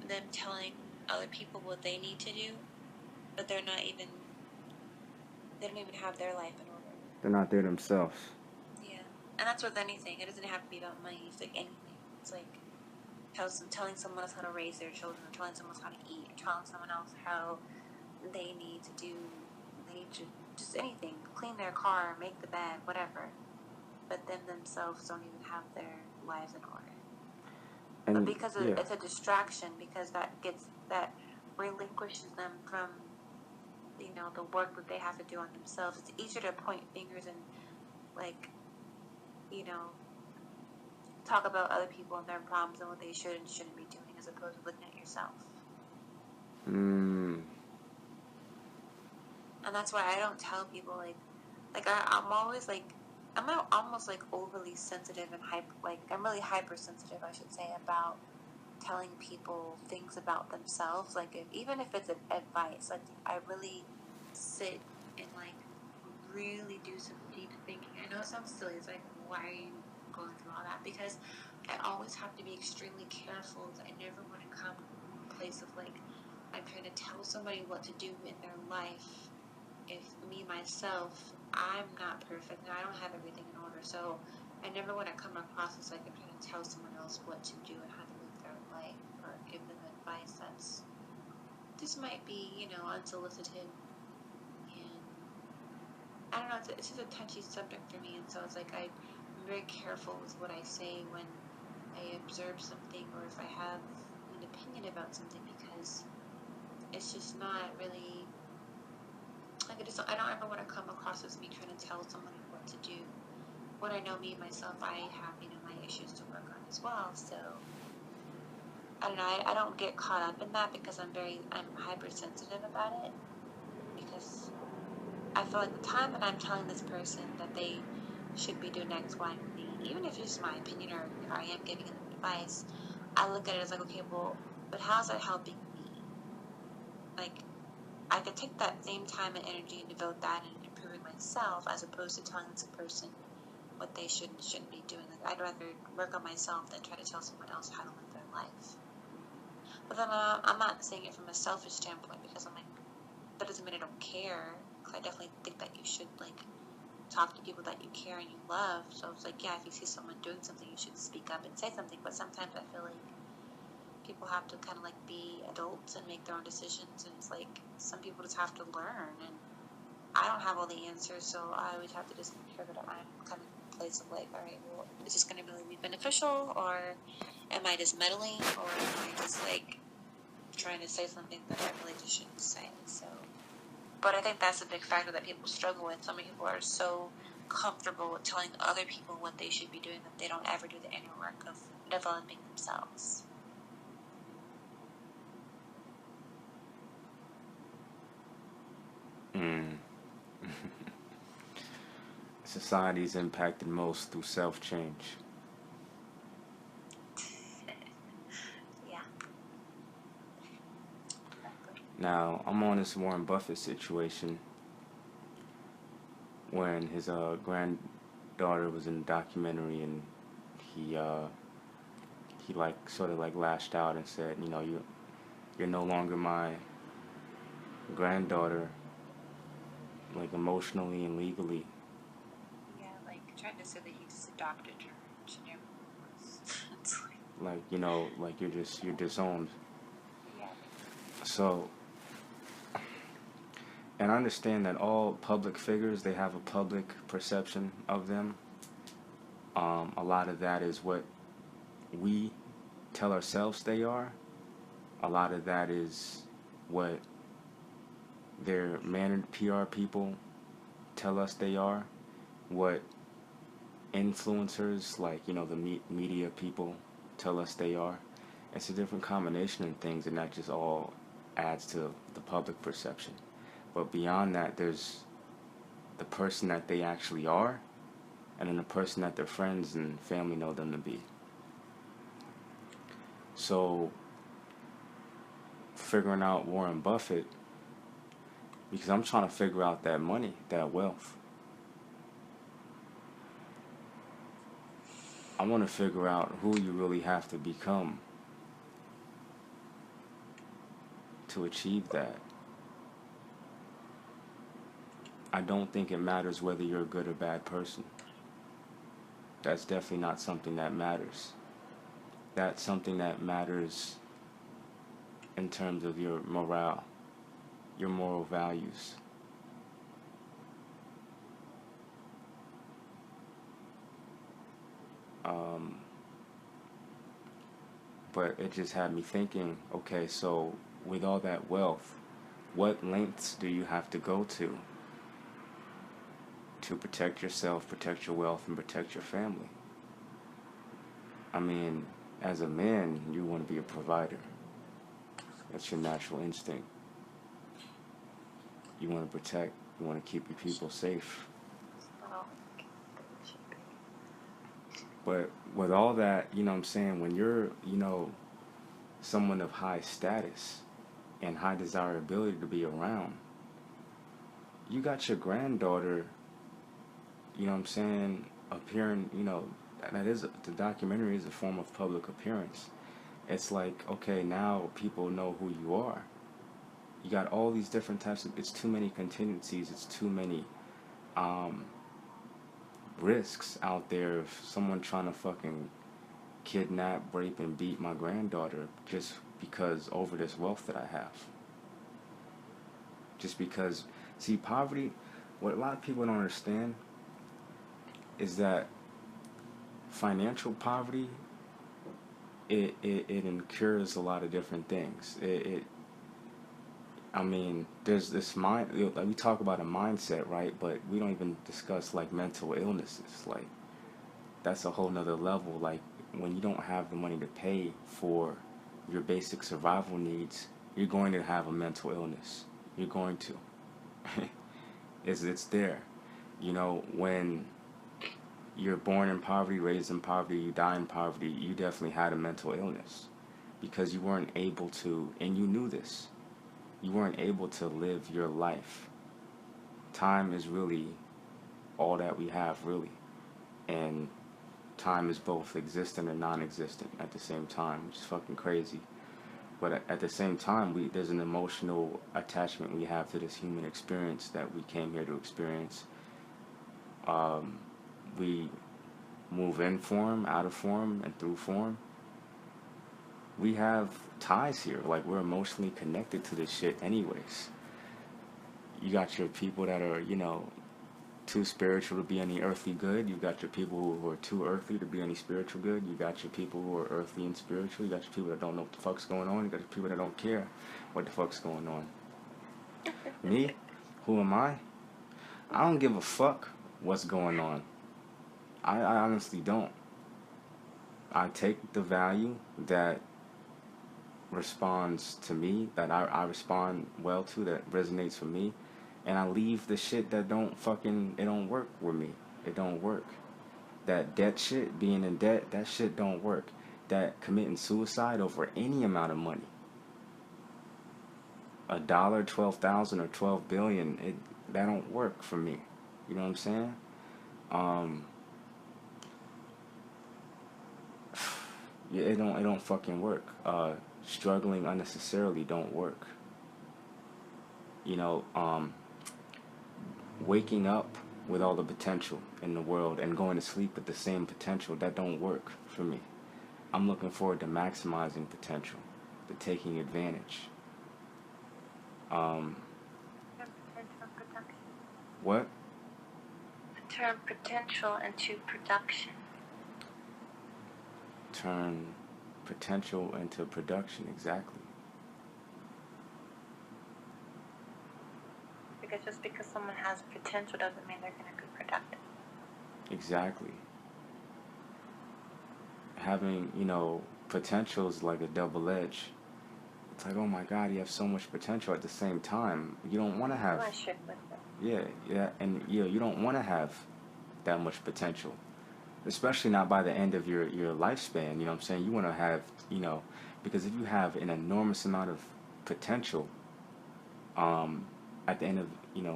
them telling other people what they need to do, but they don't even have their life in order. They're not there themselves. Yeah. And that's with anything. It doesn't have to be about money. It's like anything. It's like telling someone else how to raise their children, or telling someone else how to eat, or telling someone else how they need to just anything, clean their car, make the bed, whatever. But them themselves don't even have their lives in order. And But because it's a distraction, because that relinquishes them from, the work that they have to do on themselves. It's easier to point fingers and, like, talk about other people and their problems and what they should and shouldn't be doing, as opposed to looking at yourself. Mm. And that's why I don't tell people, I'm always, I'm almost, overly sensitive and I'm really hypersensitive, I should say, about telling people things about themselves. Even if it's advice, I really sit and, really do some deep thinking. I know it sounds silly. It's like, why are you going through all that? Because I always have to be extremely careful. I never want to come from a place of, I'm trying to tell somebody what to do in their life. If me, myself, I'm not perfect and I don't have everything in order. So I never want to come across as I'm trying to tell someone else what to do and how to live their life, or give them advice this might be, unsolicited. And I don't know, it's just a touchy subject for me. And so it's I'm very careful with what I say when I observe something, or if I have an opinion about something, because it's just not really, I don't ever want to come across as me trying to tell someone what to do. When I know me, myself, I have, my issues to work on as well. So, I don't know, I don't get caught up in that, because I'm hypersensitive about it. Because I feel like the time that I'm telling this person that they should be doing X, Y, and Z, even if it's just my opinion, or I am giving them advice, I look at it as okay, well, but how's that helping me? I could take that same time and energy and devote that in improving myself, as opposed to telling this person what they should and shouldn't be doing. I'd rather work on myself than try to tell someone else how to live their life. But then I'm not saying it from a selfish standpoint, because I'm that doesn't mean I don't care. Because I definitely think that you should talk to people that you care and you love. So it's yeah, if you see someone doing something, you should speak up and say something. But sometimes I feel people have to kind of be adults and make their own decisions, and it's some people just have to learn, and I don't have all the answers, so I always have to just make sure that I'm kind of in a place of all right, well, is this going to really be beneficial, or am I just meddling, or am I just trying to say something that I really just shouldn't say? So, but I think that's a big factor that people struggle with. So many people are so comfortable with telling other people what they should be doing that they don't ever do the inner work of developing themselves. Society's impacted most through self-change. Yeah. Now, I'm on this Warren Buffett situation when his granddaughter was in a documentary, and he sort of lashed out and said, you're no longer my granddaughter, emotionally and legally. Yeah, trying to say that he just adopted her. She never was. You're disowned. Yeah. So And I understand that all public figures, they have a public perception of them. A lot of that is what we tell ourselves they are. A lot of that is what their managed PR people tell us they are. What influencers, like, the media people tell us they are. It's a different combination of things, and that just all adds to the public perception. But beyond that, there's the person that they actually are, and then the person that their friends and family know them to be. So, figuring out Warren Buffett, because I'm trying to figure out that money, that wealth. I want to figure out who you really have to become to achieve that. I don't think it matters whether you're a good or bad person. That's definitely not something that matters. That's something that matters in terms of your morale, your moral values. But it just had me thinking, okay, so with all that wealth, what lengths do you have to go to protect yourself, protect your wealth, and protect your family? I mean, as a man, you want to be a provider. That's your natural instinct. You want to protect, you want to keep your people safe. But with all that, what I'm saying, when you're, someone of high status and high desirability to be around, you got your granddaughter, what I'm saying, appearing, the documentary is a form of public appearance. It's like, okay, now people know who you are. You got all these different types of, it's too many contingencies, it's too many, risks out there of someone trying to fucking kidnap, rape, and beat my granddaughter just because over this wealth that I have. Just because, see, poverty, what a lot of people don't understand is that financial poverty, it incurs a lot of different things. I mean, there's this mind, like we talk about a mindset, right? But we don't even discuss like mental illnesses. Like, that's a whole nother level. Like, when you don't have the money to pay for your basic survival needs, you're going to have a mental illness. You're going to. It's there. When you're born in poverty, raised in poverty, you die in poverty, you definitely had a mental illness because you weren't able to, and you knew this. You weren't able to live your life. Time is really all that we have, really. And time is both existent and non-existent at the same time, which is fucking crazy. But at the same time, there's an emotional attachment we have to this human experience that we came here to experience. We move in form, out of form, and through form. We have ties here. Like, we're emotionally connected to this shit anyways. You got your people that are, too spiritual to be any earthly good. You got your people who are too earthly to be any spiritual good. You got your people who are earthly and spiritual. You got your people that don't know what the fuck's going on. You got your people that don't care what the fuck's going on. Me? Who am I? I don't give a fuck what's going on. I honestly don't. I take the value that responds to me, that I respond well to, that resonates with me, and I leave the shit that it don't work with me. It don't work. That debt shit, being in debt, that shit don't work. That committing suicide over any amount of money, $1, 12,000 or 12 billion, that don't work for me. You know what I'm saying? Yeah, it don't fucking work. Struggling unnecessarily don't work. Waking up with all the potential in the world and going to sleep with the same potential, that don't work for me. I'm looking forward to maximizing potential, to taking advantage. What? Turn potential into production. Turn potential into production, exactly. Because just because someone has potential doesn't mean they're going to be productive. Exactly. Having, potential is like a double edge. It's like, oh my God, you have so much potential. At the same time, you don't want to have. Yeah, and you don't want to have that much potential, especially not by the end of your lifespan. You know what I'm saying? You want to have, because if you have an enormous amount of potential, at the end of,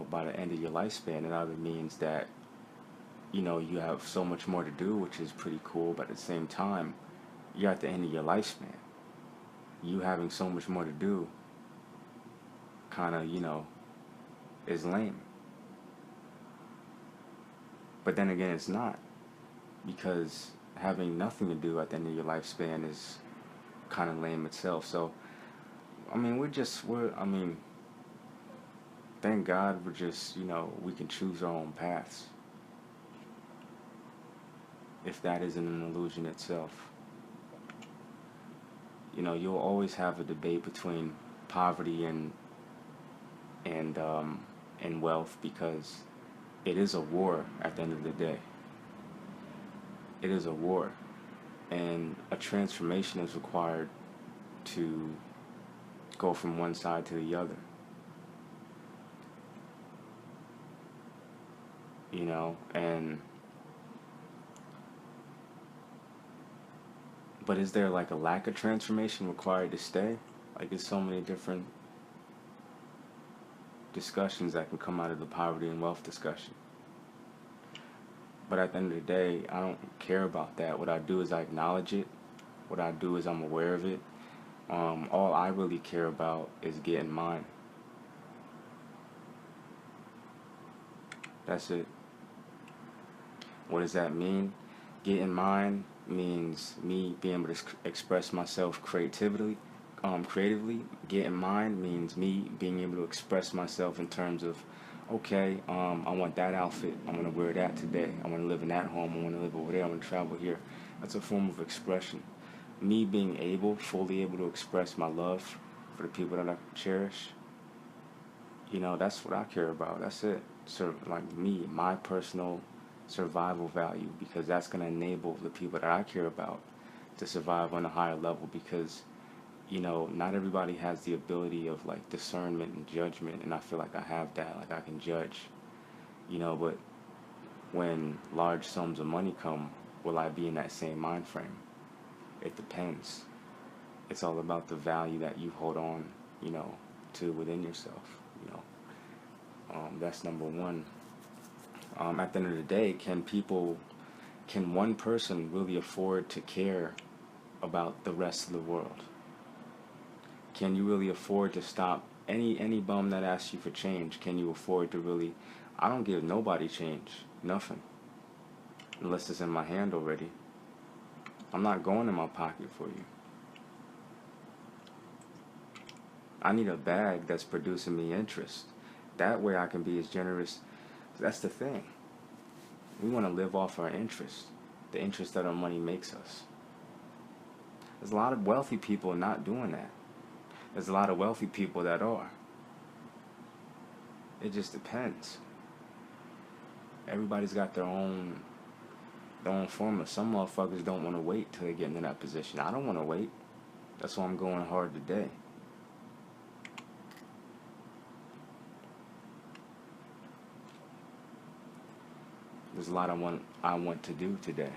by the end of your lifespan, it either means that, you have so much more to do, which is pretty cool, but at the same time, you're at the end of your lifespan. You having so much more to do kind of, is lame. But then again, it's not, because having nothing to do at the end of your lifespan is kind of lame itself. So, I mean, thank God we're just, we can choose our own paths. If that isn't an illusion itself. You'll always have a debate between poverty and wealth, because it is a war at the end of the day. It is a war, and a transformation is required to go from one side to the other. But is there like a lack of transformation required to stay? Like, there's so many different discussions that can come out of the poverty and wealth discussion. But at the end of the day, I don't care about that. What I do is I acknowledge it. What I do is I'm aware of it. All I really care about is getting mine. That's it. What does that mean? Getting mine means me being able to express myself creatively. Getting mine means me being able to express myself in terms of, okay, I want that outfit. I want to wear that today. I want to live in that home. I want to live over there. I want to travel here. That's a form of expression. Me being fully able to express my love for the people that I cherish. That's what I care about. That's it. Like me, my personal survival value, because that's going to enable the people that I care about to survive on a higher level, because not everybody has the ability of like discernment and judgment, and I feel like I have that. Like, I can judge, but when large sums of money come, will I be in that same mind frame? It depends. It's all about the value that you hold on, to within yourself. That's number one. At the end of the day, can one person really afford to care about the rest of the world? Can you really afford to stop any bum that asks you for change? Can you afford to really? I don't give nobody change, nothing, unless it's in my hand already. I'm not going in my pocket for you. I need a bag that's producing me interest. That way I can be as generous. That's the thing. We want to live off our interest, the interest that our money makes us. There's a lot of wealthy people not doing that. There's a lot of wealthy people that are. It just depends. Everybody's got their own formula. Some motherfuckers don't want to wait till they get into that position. I don't want to wait. That's why I'm going hard today. There's a lot I want to do today.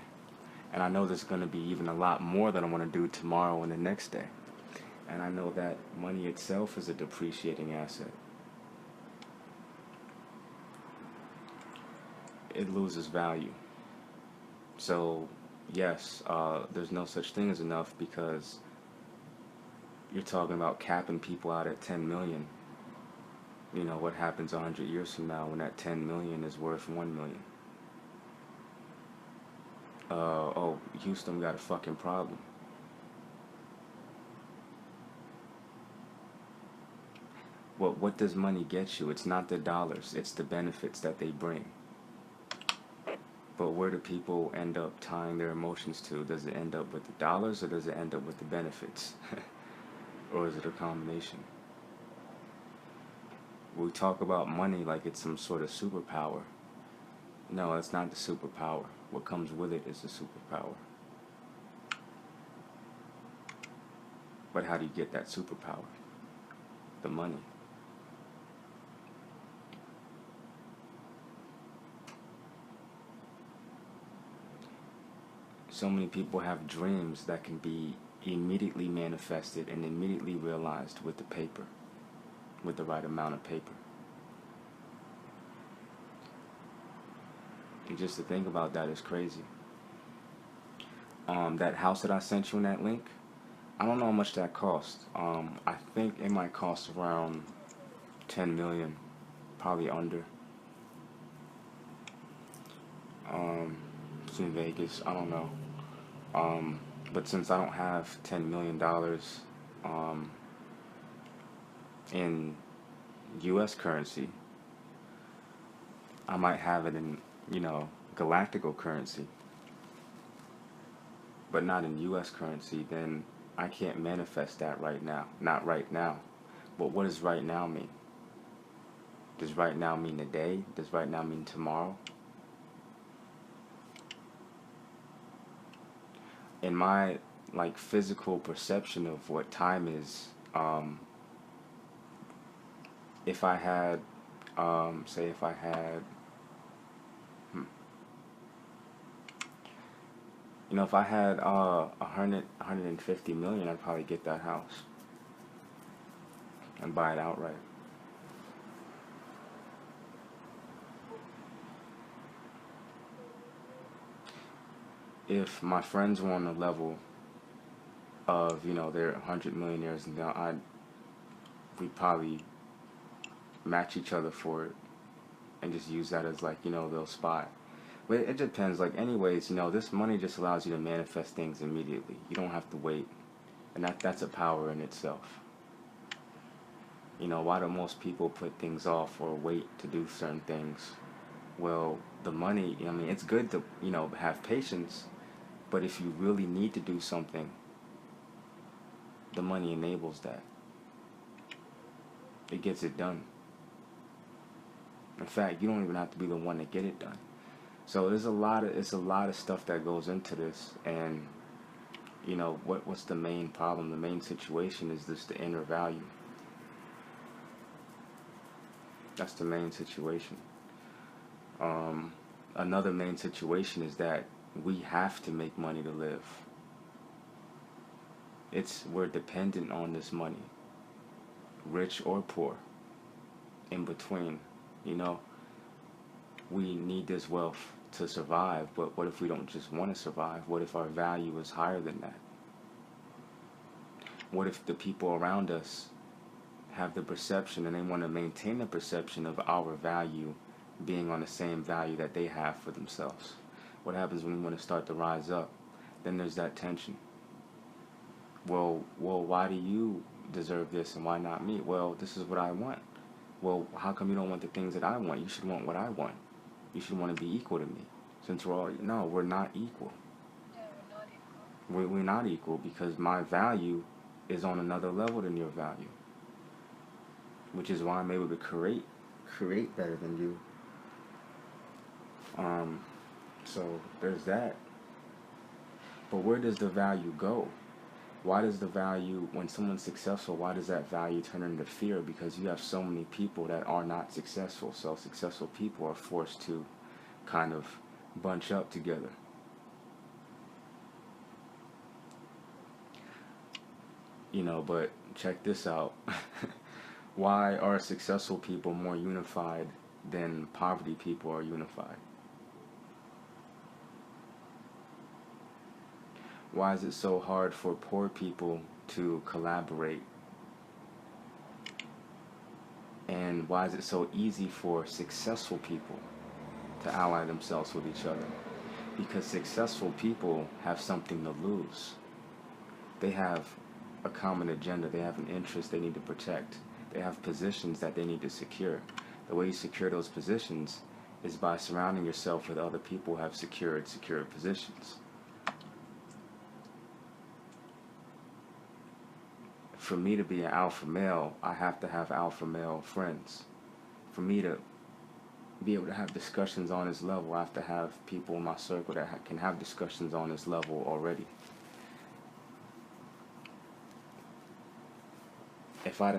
And I know there's going to be even a lot more that I want to do tomorrow and the next day. And I know that money itself is a depreciating asset. It loses value. So, yes, there's no such thing as enough, because you're talking about capping people out at 10 million. What happens 100 years from now when that 10 million is worth 1 million? Houston got a fucking problem. what does money get you? It's not the dollars, it's the benefits that they bring. But where do people end up tying their emotions to? Does it end up with the dollars, or does it end up with the benefits? Or is it a combination? We talk about money like it's some sort of superpower. No, it's not the superpower. What comes with it is the superpower. But how do you get that superpower? The money. So many people have dreams that can be immediately manifested and immediately realized with the paper, with the right amount of paper. And just to think about that is crazy. That house that I sent you in that link, I don't know how much that cost. I think it might cost around 10 million, probably under. It's in Vegas, I don't know. But since I don't have $10 million in US currency, I might have it in, galactical currency, but not in US currency. Then I can't manifest that right now. Not right now. But what does right now mean? Does right now mean today? Does right now mean tomorrow? In my physical perception of what time is, if I had, say if I had, if I had 150 million, I'd probably get that house and buy it outright. If my friends were on the level of, they're 100 millionaires, and we'd probably match each other for it and just use that as they'll spy. But it depends. Anyways, this money just allows you to manifest things immediately. You don't have to wait, and that's a power in itself. Why do most people put things off or wait to do certain things? Well, the money, it's good to, have patience, but if you really need to do something, the money enables that. It gets it done. In fact, you don't even have to be the one to get it done. So it's a lot of stuff that goes into this, and what's the main problem? The main situation is just the inner value. That's the main situation. Another main situation is that we have to make money to live. We're dependent on this money, rich or poor, in between. We need this wealth to survive, but what if we don't just want to survive? What if our value is higher than that? What if the people around us have the perception, and they want to maintain the perception of our value being on the same value that they have for themselves? What happens when we want to start to rise up? Then there's that tension. Well, why do you deserve this and why not me? Well, this is what I want. Well, how come you don't want the things that I want? You should want what I want. You should want to be equal to me. Since we're not equal. Yeah, we're not equal. We're not equal because my value is on another level than your value. Which is why I'm able to create better than you. So there's that. But where does the value go? Why does the value, when someone's successful, why does that value turn into fear? Because you have so many people that are not successful. So successful people are forced to kind of bunch up together. But check this out. Why are successful people more unified than poverty people are unified? Why is it so hard for poor people to collaborate? And why is it so easy for successful people to ally themselves with each other? Because successful people have something to lose. They have a common agenda. They have an interest they need to protect. They have positions that they need to secure. The way you secure those positions is by surrounding yourself with other people who have secured positions. For me to be an alpha male, I have to have alpha male friends. For me to be able to have discussions on this level, I have to have people in my circle that can have discussions on this level already. If I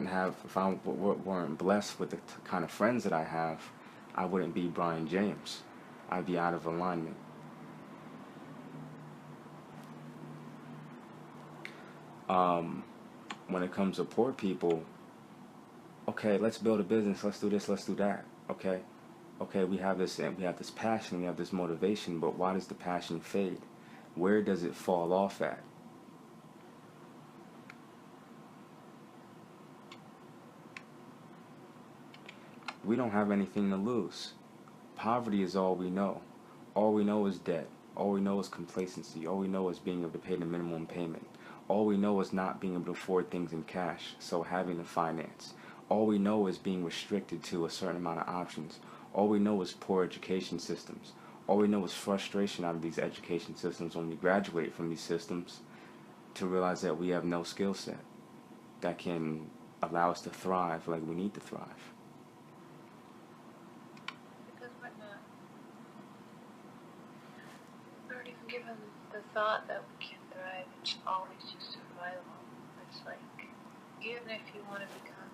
weren't blessed with the kind of friends that I have, I wouldn't be Brian James. I'd be out of alignment. When it comes to poor people, okay, let's build a business, let's do this, let's do that. Okay, we have this passion, we have this motivation, but why does the passion fade? Where does it fall off at? We don't have anything to lose. Poverty is all we know. All we know is debt. All we know is complacency. All we know is being able to pay the minimum payment. All we know is not being able to afford things in cash, so having to finance. All we know is being restricted to a certain amount of options. All we know is poor education systems. All we know is frustration out of these education systems when we graduate from these systems to realize that we have no skill set that can allow us to thrive like we need to thrive. Because we're not even given the thought that we can thrive. It's always just survival. It's like, even if you want to become...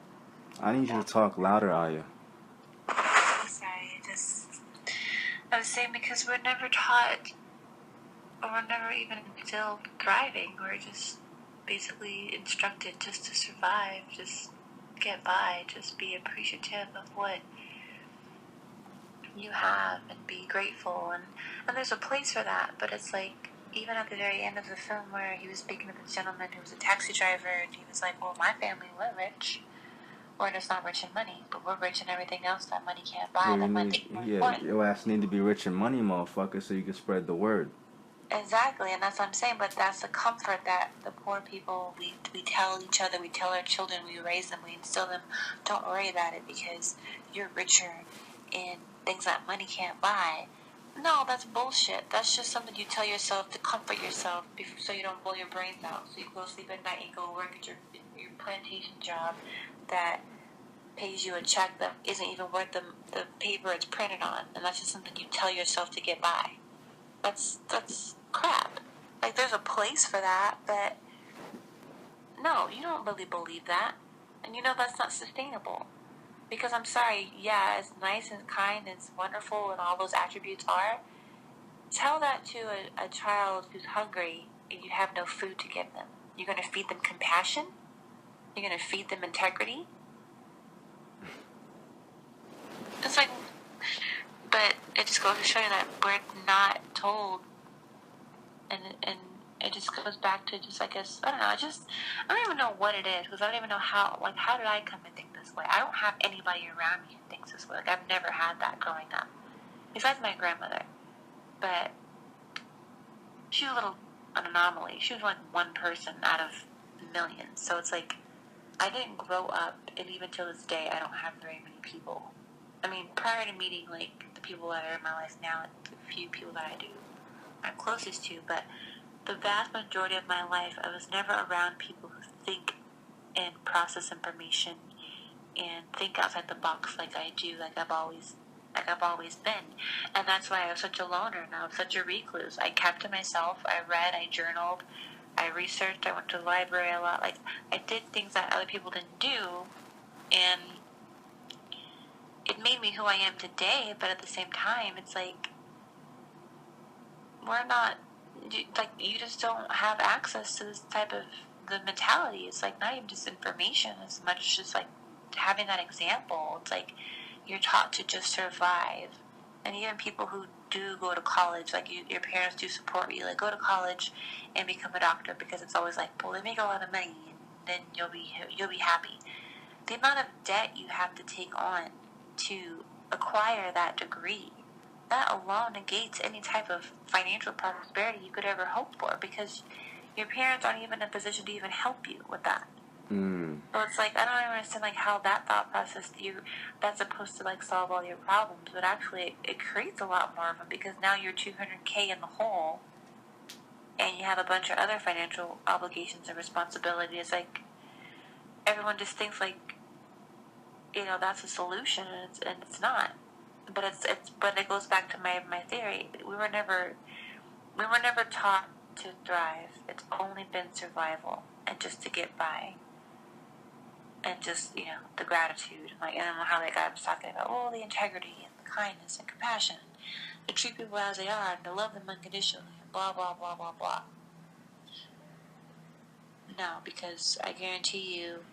I need you to talk louder, Aya. Sorry, I was saying because we're never taught, or we're never even instilled thriving. We're just basically instructed just to survive, just get by, just be appreciative of what you have and be grateful. And there's a place for that, but it's like, even at the very end of the film where he was speaking to this gentleman who was a taxi driver, and he was like, well, my family, we're rich. We're just not rich in money, but we're rich in everything else that money can't buy. Your ass need to be rich in money, motherfucker, so you can spread the word. Exactly, and that's what I'm saying, but that's the comfort that the poor people, we tell each other, we tell our children, we raise them, we instill them, don't worry about it because you're richer in things that money can't buy. No, that's bullshit. That's just something you tell yourself to comfort yourself so you don't blow your brains out. So you go sleep at night, you go work at your plantation job that pays you a check that isn't even worth the paper it's printed on, and that's just something you tell yourself to get by. That's crap. Like, there's a place for that, but no, you don't really believe that, and you know that's not sustainable. Because I'm sorry, yeah, as nice and kind and wonderful and all those attributes are, tell that to a child who's hungry and you have no food to give them. You're going to feed them compassion? You're going to feed them integrity? It's like, but it just goes to show you that we're not told, and it just goes back to just, I guess, I don't even know what it is, because I don't even know how did I come to think this way? I don't have anybody around me who thinks this way. Like, I've never had that growing up, besides my grandmother, but she was a little an anomaly. She was like one person out of millions, so it's like, I didn't grow up, and even till this day, I don't have very many people. I mean, prior to meeting, like, the people that are in my life now, the few people that I'm closest to, but the vast majority of my life, I was never around people who think and process information and think outside the box like I do, like I've always been. And that's why I was such a loner and I was such a recluse. I kept to myself, I read, I journaled, I researched, I went to the library a lot. Like, I did things that other people didn't do, and it made me who I am today, but at the same time, it's like, you just don't have access to this type of the mentality. It's like not even just information as much as just like having that example. It's like you're taught to just survive. And even people who do go to college, like your parents do support you, like go to college and become a doctor, because it's always like, well, they make a lot of money and then you'll be happy. The amount of debt you have to take on to acquire that degree, that alone negates any type of financial prosperity you could ever hope for, because your parents aren't even in a position to even help you with that. So it's like, I don't understand, like, how that thought process, that's supposed to, like, solve all your problems, but actually it creates a lot more of them, because now you're 200K in the hole, and you have a bunch of other financial obligations and responsibilities. Like, everyone just thinks, like, that's a solution, and it's not. But but it goes back to my theory. We were never taught to thrive. It's only been survival and just to get by. And just, the gratitude. Like, and how that guy was talking about, the integrity and the kindness and compassion. To treat people as they are and to love them unconditionally and blah, blah, blah, blah, blah. No, because I guarantee you,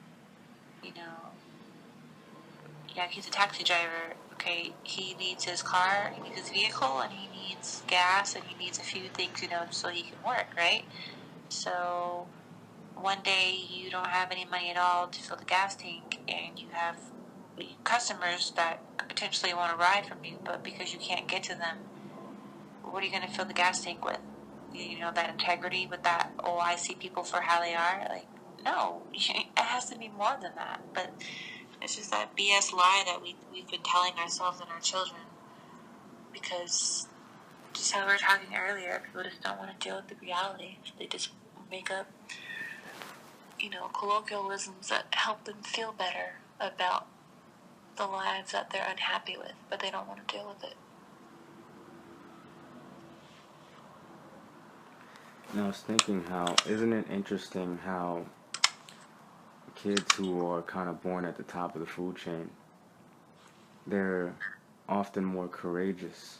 he's a taxi driver. Okay, he needs his car, he needs his vehicle, and he needs gas, and he needs a few things, so he can work, right? So one day you don't have any money at all to fill the gas tank, and you have customers that could potentially want to ride from you, but because you can't get to them, what are you going to fill the gas tank with? That integrity with that, I see people for how they are? Like, no, it has to be more than that. But it's just that BS lie that we've been telling ourselves and our children, because just how we were talking earlier, people just don't want to deal with the reality. They just make up, colloquialisms that help them feel better about the lives that they're unhappy with, but they don't want to deal with it. And I was thinking, isn't it interesting how kids who are kind of born at the top of the food chain, they're often more courageous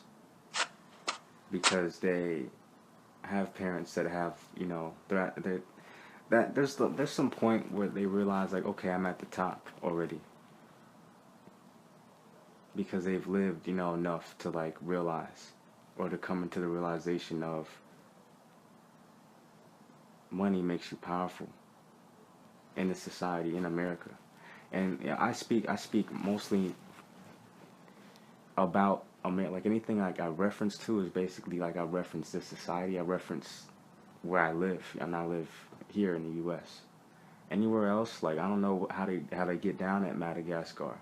because they have parents that have, there's some point where they realize, like, okay, I'm at the top already, because they've lived, enough to, like, realize, or to come into the realization of money makes you powerful in this society, in America. And I speak mostly about America. Like, anything like I reference to is basically like I reference this society. I reference where I live, and I live here in the U.S. Anywhere else, like, I don't know how they get down at Madagascar.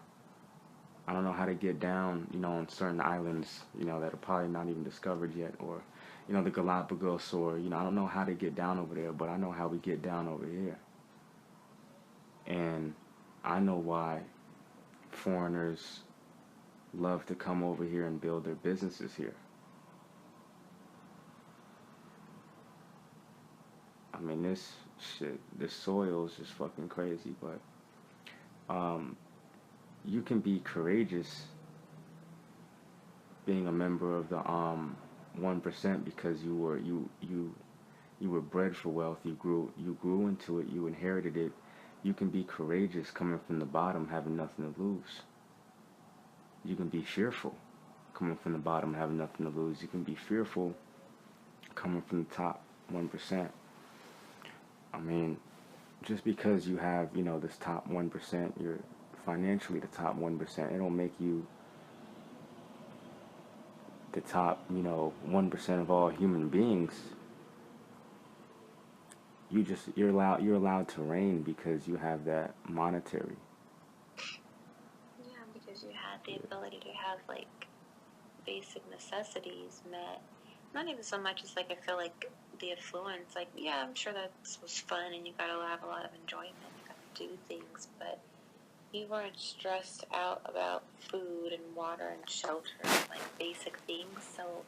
I don't know how to get down, on certain islands, that are probably not even discovered yet, or, the Galapagos, or, I don't know how to get down over there, but I know how we get down over here. And I know why foreigners love to come over here and build their businesses here. I mean, this soil is just fucking crazy, but you can be courageous being a member of the 1%, because you were bred for wealth. You grew into it. You inherited it. You can be courageous coming from the bottom, having nothing to lose. You can be fearful coming from the bottom, having nothing to lose. You can be fearful coming from the top 1%. I mean, just because you have, this top 1%, you're financially the top 1%, it don't make you the top, 1% of all human beings. You're allowed to reign because you have that monetary. Yeah, because you had the ability to have, like, basic necessities met. Not even so much as, like, I feel like the affluence, like, yeah, I'm sure that was fun and you got to have a lot of enjoyment, you got to do things, but you weren't stressed out about food and water and shelter and, like, basic things. So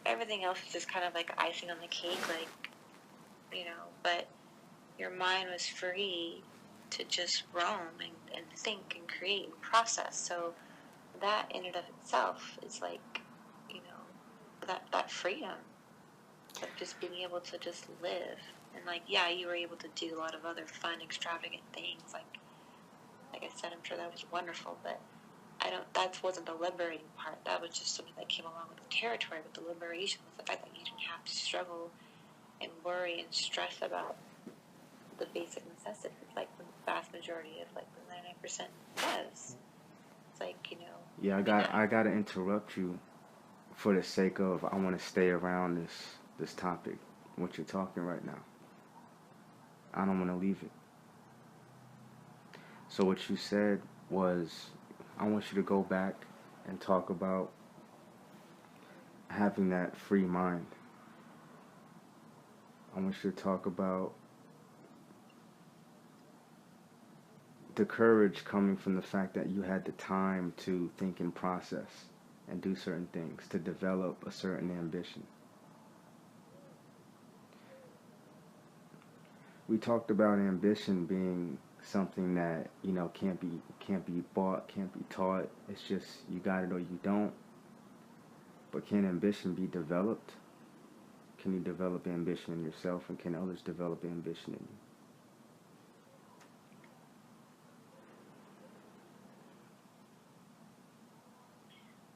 everything else is just kind of like icing on the cake, like, but your mind was free to just roam and think and create and process. So that in and of itself is like, that freedom of just being able to just live. And, like, yeah, you were able to do a lot of other fun, extravagant things. Like I said, I'm sure that was wonderful, but that wasn't the liberating part. That was just something that came along with the territory. But the liberation was the fact that you didn't have to struggle and worry and stress about the basic necessities, like the vast majority of, like, the 99% does. It's like, Yeah, I gotta interrupt you for the sake of, I want to stay around this topic, what you're talking right now. I don't want to leave it. So what you said was, I want you to go back and talk about having that free mind. I want you to talk about the courage coming from the fact that you had the time to think and process and do certain things, to develop a certain ambition. We talked about ambition being something that, can't be bought, can't be taught. It's just you got it or you don't. But can ambition be developed? Can you develop ambition in yourself, and can others develop ambition in you?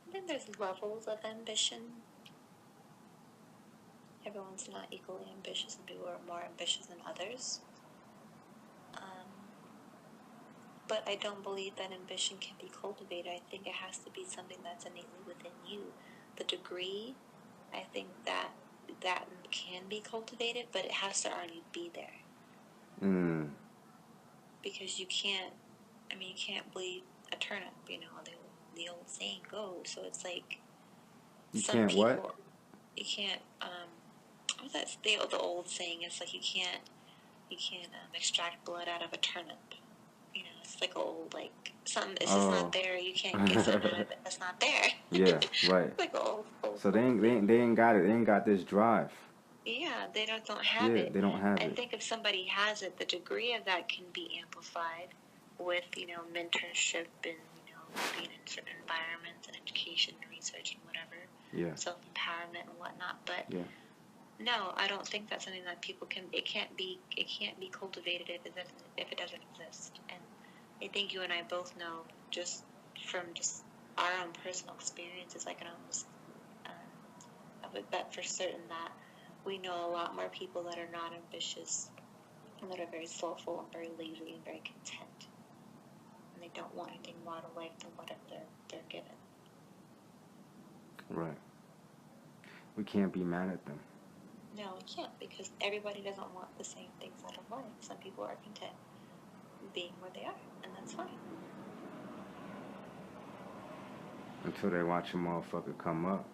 I think there's levels of ambition. Everyone's not equally ambitious, and people are more ambitious than others. But I don't believe that ambition can be cultivated. I think it has to be something that's innately within you. The degree, I think that can be cultivated, but it has to already be there. Because you can't bleed a turnip, the old saying goes. So it's like you some can't people, what? You can't, that's the old saying. It's like you can't extract blood out of a turnip. It's like old, like, something, it's just not there. You can't get something out of it that's not there. Yeah, right. It's like old. So they ain't got it. They ain't got this drive. Yeah, they don't have it. They don't have it. I think if somebody has it, the degree of that can be amplified with, mentorship and, being in certain environments and education and research and whatever. Yeah. Self-empowerment and whatnot. But yeah. No, I don't think that's something that people can. It can't be cultivated if it doesn't exist. And I think you and I both know, just from just our own personal experiences, I can almost I would bet for certain that we know a lot more people that are not ambitious and that are very slothful and very lazy and very content, and they don't want anything more out of life than what they're given. Right. We can't be mad at them. No, we can't, because everybody doesn't want the same things out of life. Some people are content being where they are, and that's fine. Until they watch a motherfucker come up.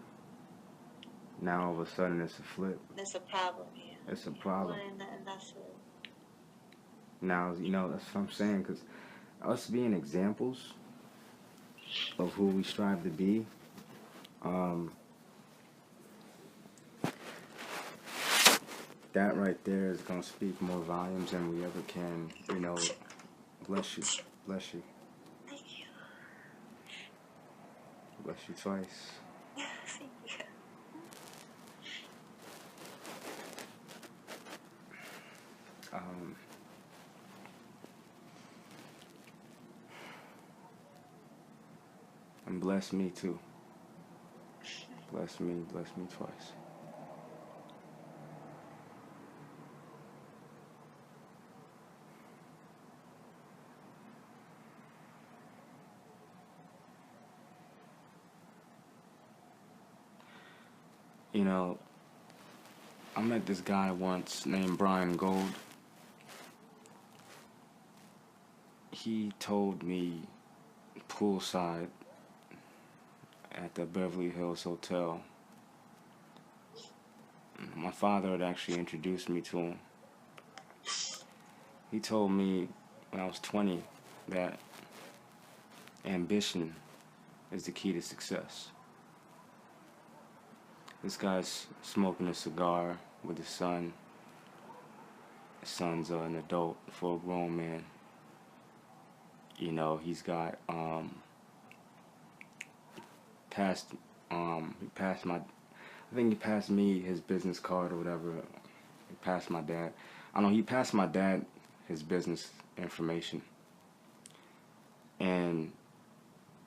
Now all of a sudden it's a flip. That's a problem, yeah. It's a problem. Well, and that's it. Now, that's what I'm saying, because us being examples of who we strive to be, that right there is going to speak more volumes than we ever can, bless you. Thank you. Bless you twice. Thank you. And bless me too. Bless me twice. I met this guy once named Brian Gold. He told me poolside at the Beverly Hills Hotel. My father had actually introduced me to him. He told me when I was 20 that ambition is the key to success. This guy's smoking a cigar with his son. His son's an adult, full grown man. He's got he passed me his business card or whatever. He passed my dad. He passed my dad his business information. And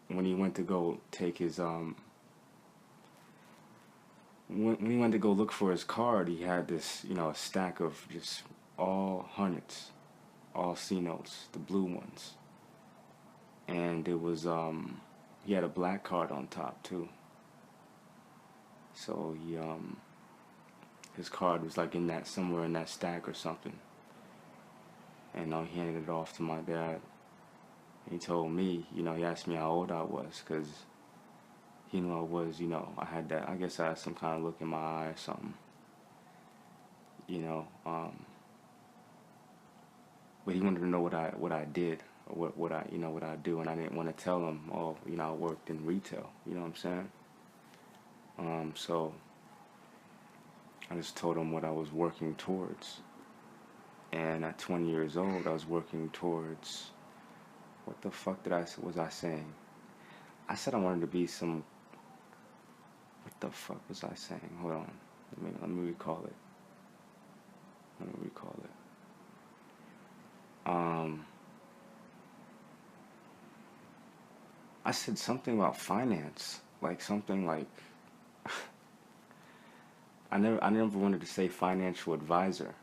when he went to go take his when he went to go look for his card, he had this, a stack of just all hundreds, all C notes, the blue ones. And it was, he had a black card on top too. So his card was like somewhere in that stack or something. And he handed it off to my dad. He told me, he asked me how old I was, because he knew I was, I had that, I guess I had some kind of look in my eye or something, you know. But he wanted to know what I did, or what I do, and I didn't want to tell him, oh, I worked in retail, you know what I'm saying? So I just told him what I was working towards. And at 20 years old, I was working towards, what the fuck was I saying? I said I wanted to be some, what the fuck was I saying? Hold on, let me recall it. I said something about finance, like something like, I never wanted to say financial advisor.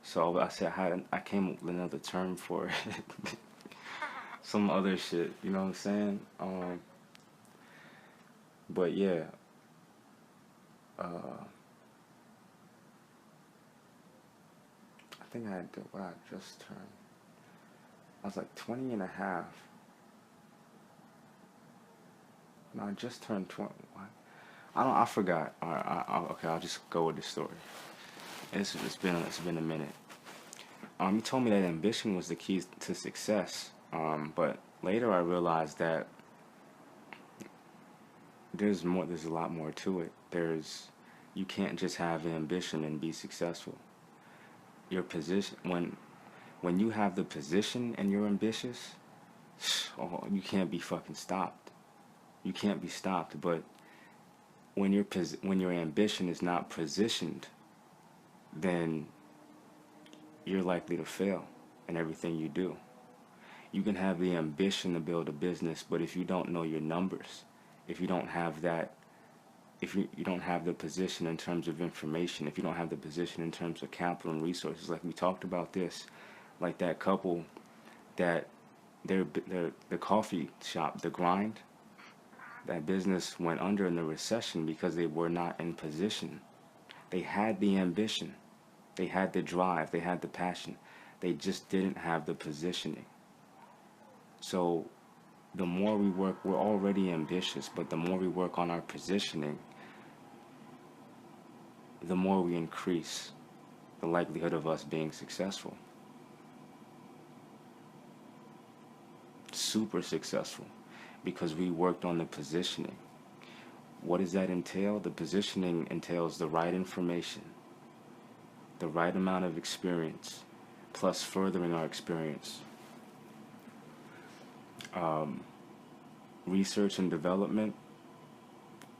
So I said I came up with another term for it. Some other shit, you know what I'm saying? But yeah, I think I had what I just turned. I was like 20 and a half. No, I just turned 20. What? I forgot. Okay, I'll just go with the story. It's been a minute. He told me that ambition was the key to success. But later I realized that there's a lot more to it. You can't just have ambition and be successful. Your position, when you have the position and you're ambitious, oh, you can't be fucking stopped. You can't be stopped. But when your ambition is not positioned, then you're likely to fail in everything you do. You can have the ambition to build a business, but if you don't know your numbers, if you don't have that, if you don't have the position in terms of information, if you don't have the position in terms of capital and resources, like we talked about this, like that couple that the coffee shop, The Grind, that business went under in the recession because they were not in position. They had the ambition, they had the drive, they had the passion. They just didn't have the positioning. So the more we work, we're already ambitious, but the more we work on our positioning, the more we increase the likelihood of us being successful. Super successful, because we worked on the positioning. What does that entail? The positioning entails the right information, the right amount of experience, plus furthering our experience. Research and development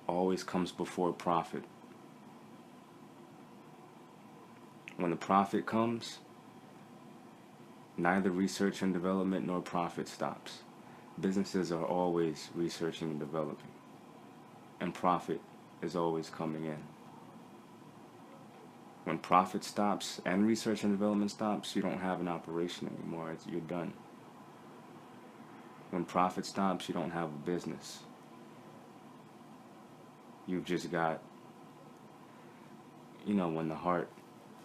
always comes before profit. When the profit comes, neither research and development nor profit stops. Businesses are always researching and developing, and profit is always coming in. When profit stops and research and development stops, you don't have an operation anymore. You're done. When profit stops, you don't have a business. You've just got, when the heart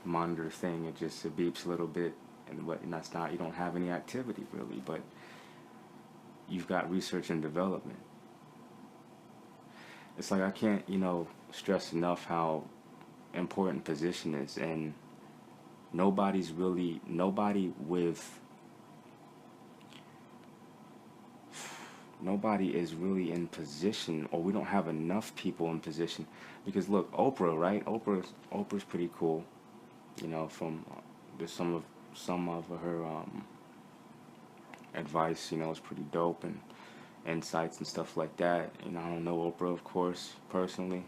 monitor thing, it beeps a little bit, and that's not, you don't have any activity really, but you've got research and development. It's like I can't, stress enough how important position is, and nobody is really in position, or we don't have enough people in position. Because look, Oprah, right? Oprah's pretty cool. From there's some of her advice, is pretty dope, and insights and stuff like that. I don't know Oprah, of course, personally,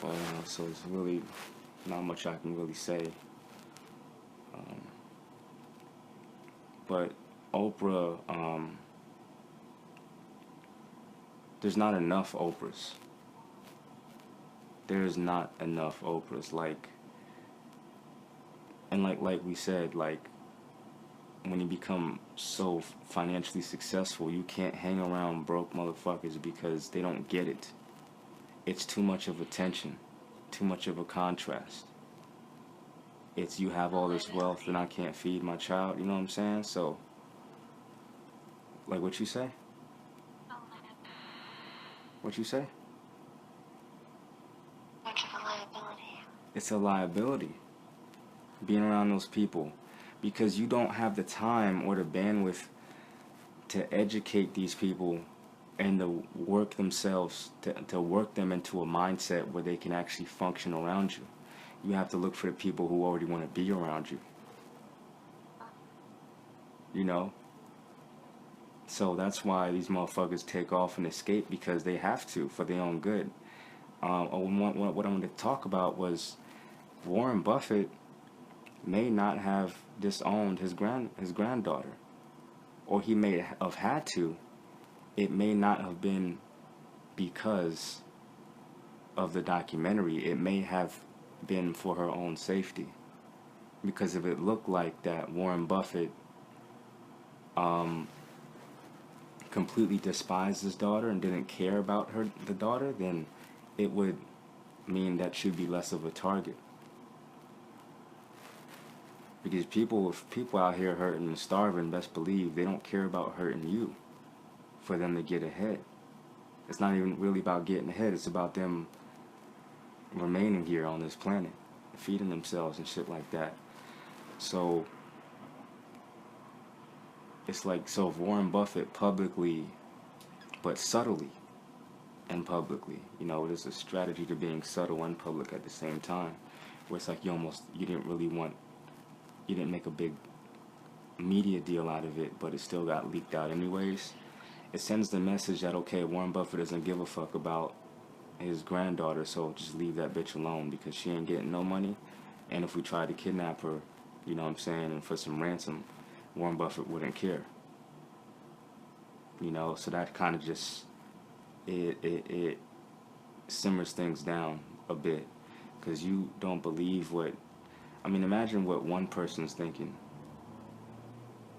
but so it's really not much I can really say. But Oprah, there's not enough Oprahs. There's not enough Oprahs. Like we said, when you become so financially successful, you can't hang around broke motherfuckers because they don't get it. It's too much of a tension, too much of a contrast. It's you have all this wealth and I can't feed my child, you know what I'm saying? So Like what you say? What you say? Much of a liability. It's a liability. Being around those people. Because you don't have the time or the bandwidth to educate these people and to work themselves, to work them into a mindset where they can actually function around you. You have to look for the people who already want to be around you. You know? So that's why these motherfuckers take off and escape, because they have to for their own good. What I wanted to talk about was Warren Buffett may not have disowned his granddaughter, or he may have had to. It may not have been because of the documentary. It may have been for her own safety, because if it looked like that Warren Buffett completely despised his daughter and didn't care about the daughter, then it would mean that she'd be less of a target. Because if people out here hurting and starving, best believe they don't care about hurting you for them to get ahead. It's not even really about getting ahead. It's about them remaining here on this planet, feeding themselves and shit like that. So it's like, so if Warren Buffett publicly, but subtly and publicly, you know, there's a strategy to being subtle and public at the same time, where it's like you didn't make a big media deal out of it, but it still got leaked out anyways. It sends the message that, okay, Warren Buffett doesn't give a fuck about his granddaughter, so just leave that bitch alone, because she ain't getting no money. And if we tried to kidnap her, you know what I'm saying, and for some ransom, Warren Buffett wouldn't care. You know, so that kind of just, it simmers things down a bit, because you don't believe imagine what one person's thinking.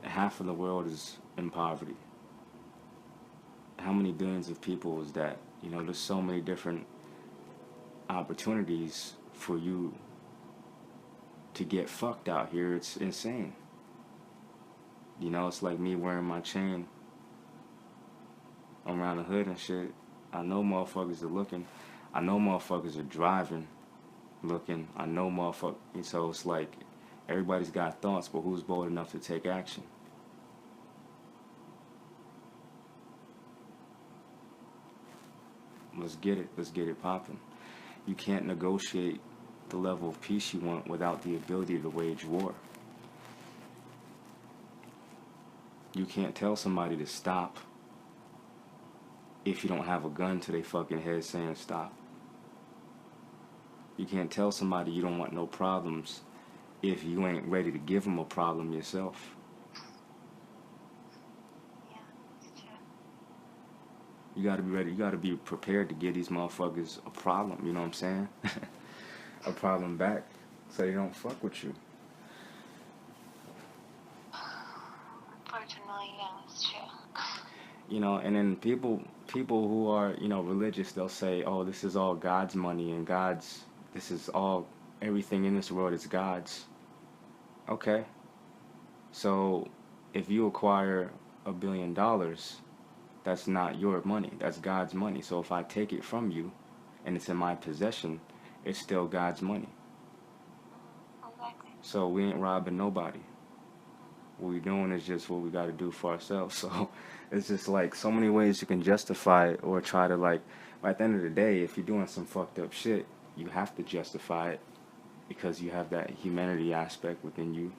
Half of the world is in poverty. How many billions of people is that? You know, there's so many different opportunities for you to get fucked out here. It's insane. You know, it's like me wearing my chain around the hood and shit. I know motherfuckers are looking. I know motherfuckers are driving, looking. I know motherfuckers. So it's like everybody's got thoughts, but who's bold enough to take action? Let's get it popping. You can't negotiate the level of peace you want without the ability to wage war. You can't tell somebody to stop if you don't have a gun to their fucking head saying stop. You can't tell somebody you don't want no problems if you ain't ready to give them a problem yourself. Yeah, that's true. You gotta be ready. You gotta be prepared to give these motherfuckers a problem. You know what I'm saying? A problem back, so they don't fuck with you. Unfortunately, yeah, that's true. You know, and then people who are, you know, religious, they'll say, oh, this is all God's money, and this is all, everything in this world is God's. Okay. So if you acquire $1 billion, that's not your money. That's God's money. So if I take it from you and it's in my possession, it's still God's money. Exactly. So we ain't robbing nobody. What we doing is just what we got to do for ourselves. So it's just like so many ways you can justify it, or try to, like, at the end of the day, if you're doing some fucked up shit, you have to justify it because you have that humanity aspect within you.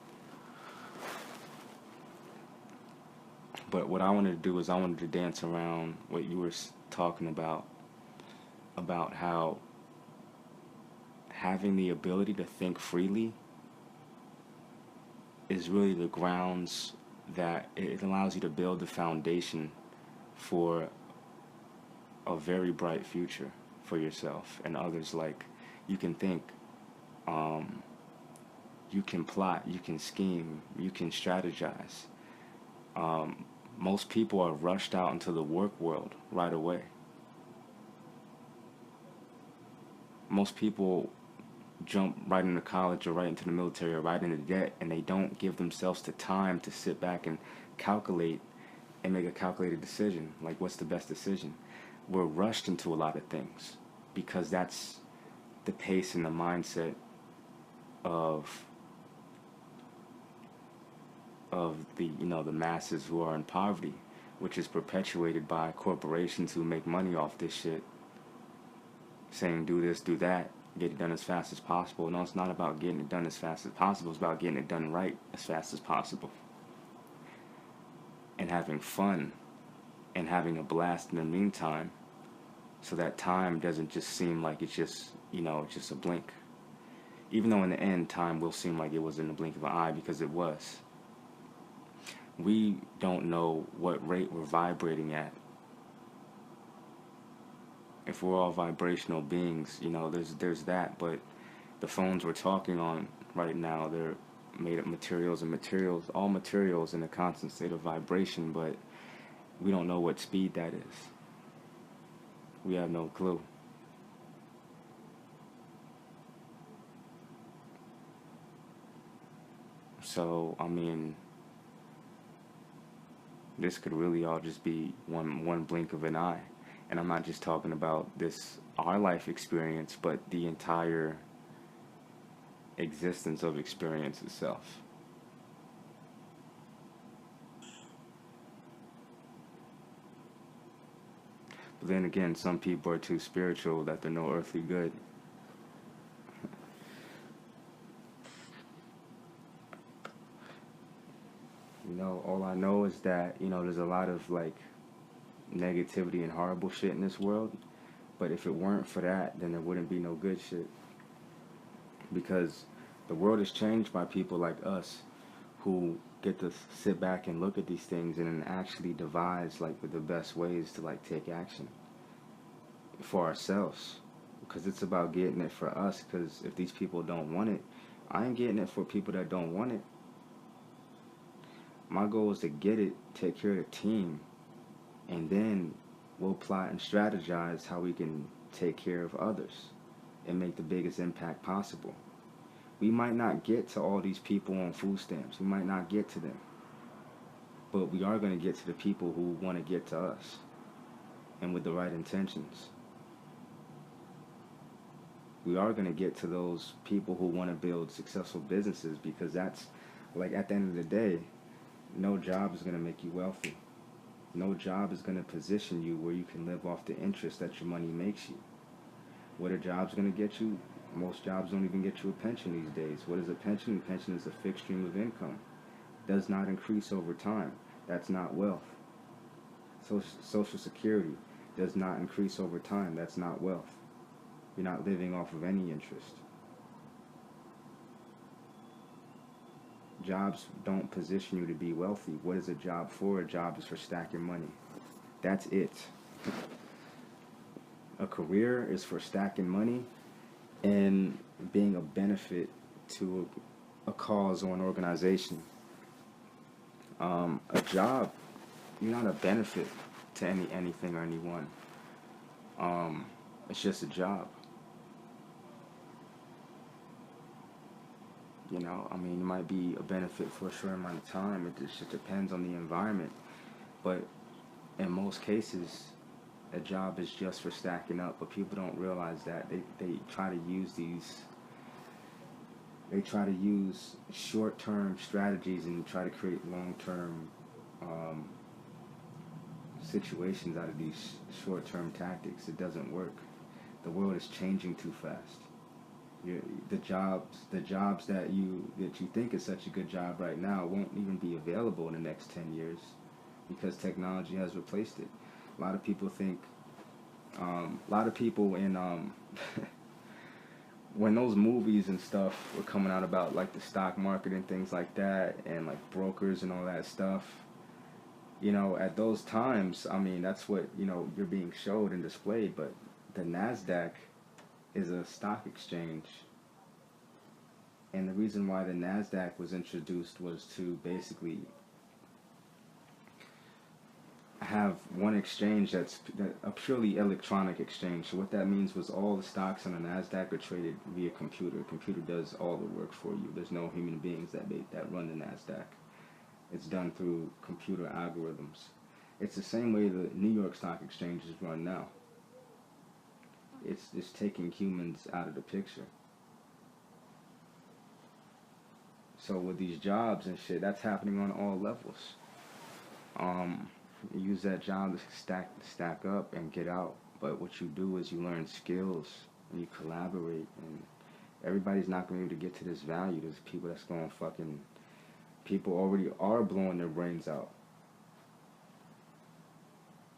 But what I wanted to do is I wanted to dance around what you were talking about how having the ability to think freely is really the grounds that it allows you to build the foundation for a very bright future for yourself and others. Like, you can think, you can plot, you can scheme, you can strategize. Most people are rushed out into the work world right away. Most people jump right into college or right into the military or right into debt, and they don't give themselves the time to sit back and calculate and make a calculated decision. Like, what's the best decision? We're rushed into a lot of things because that's the pace and the mindset of the the masses who are in poverty, which is perpetuated by corporations who make money off this shit, saying do this, do that, get it done as fast as possible. No, it's not about getting it done as fast as possible. It's about getting it done right as fast as possible, and having fun and having a blast in the meantime, so that time doesn't just seem like it's just just a blink. Even though in the end time will seem like it was in the blink of an eye, because it was. We don't know what rate we're vibrating at. If we're all vibrational beings, there's that. But the phones we're talking on right now, they're made of materials, and all materials in a constant state of vibration, but we don't know what speed that is. We have no clue. So, I mean, this could really all just be one blink of an eye. And I'm not just talking about our life experience, but the entire existence of experience itself. But then again, some people are too spiritual that they're no earthly good. All I know is that, there's a lot of, negativity and horrible shit in this world. But if it weren't for that, then there wouldn't be no good shit. Because the world is changed by people like us who get to sit back and look at these things and then actually devise, the best ways to, take action for ourselves. Because it's about getting it for us. Because if these people don't want it, I ain't getting it for people that don't want it. My goal is to get it, take care of the team, and then we'll plot and strategize how we can take care of others and make the biggest impact possible. We might not get to all these people on food stamps. We might not get to them. But we are going to get to the people who want to get to us, and with the right intentions. We are going to get to those people who want to build successful businesses, because that's, at the end of the day, no job is going to make you wealthy. No job is going to position you where you can live off the interest that your money makes you. What a job's going to get you? Most jobs don't even get you a pension these days. What is a pension? A pension is a fixed stream of income. Does not increase over time. That's not wealth. Social Security does not increase over time. That's not wealth. You're not living off of any interest. Jobs don't position you to be wealthy. What is a job for? A job is for stacking money. That's it. A career is for stacking money and being a benefit to a cause or an organization. A job, you're not a benefit to anything or anyone. It's just a job. It might be a benefit for a short amount of time. It just depends on the environment. But in most cases, a job is just for stacking up. But people don't realize that. They try to use short-term strategies and try to create long-term situations out of these short-term tactics. It doesn't work. The world is changing too fast. The jobs that you think is such a good job right now won't even be available in the next 10 years because technology has replaced it. A lot of people in when those movies and stuff were coming out about the stock market and things like that, and brokers and all that stuff, at those times, that's what you're being showed and displayed. But the NASDAQ is a stock exchange, and the reason why the NASDAQ was introduced was to basically have one exchange that's a purely electronic exchange. So what that means was all the stocks on the NASDAQ are traded via computer. The computer does all the work for you. There's no human beings that run the NASDAQ. It's done through computer algorithms. It's the same way the New York Stock Exchange is run now. It's taking humans out of the picture. So with these jobs and shit, that's happening on all levels. You use that job to stack up and get out. But what you do is you learn skills and you collaborate, and everybody's not going to be able to get to this value. There's people that's going fucking, people already are blowing their brains out.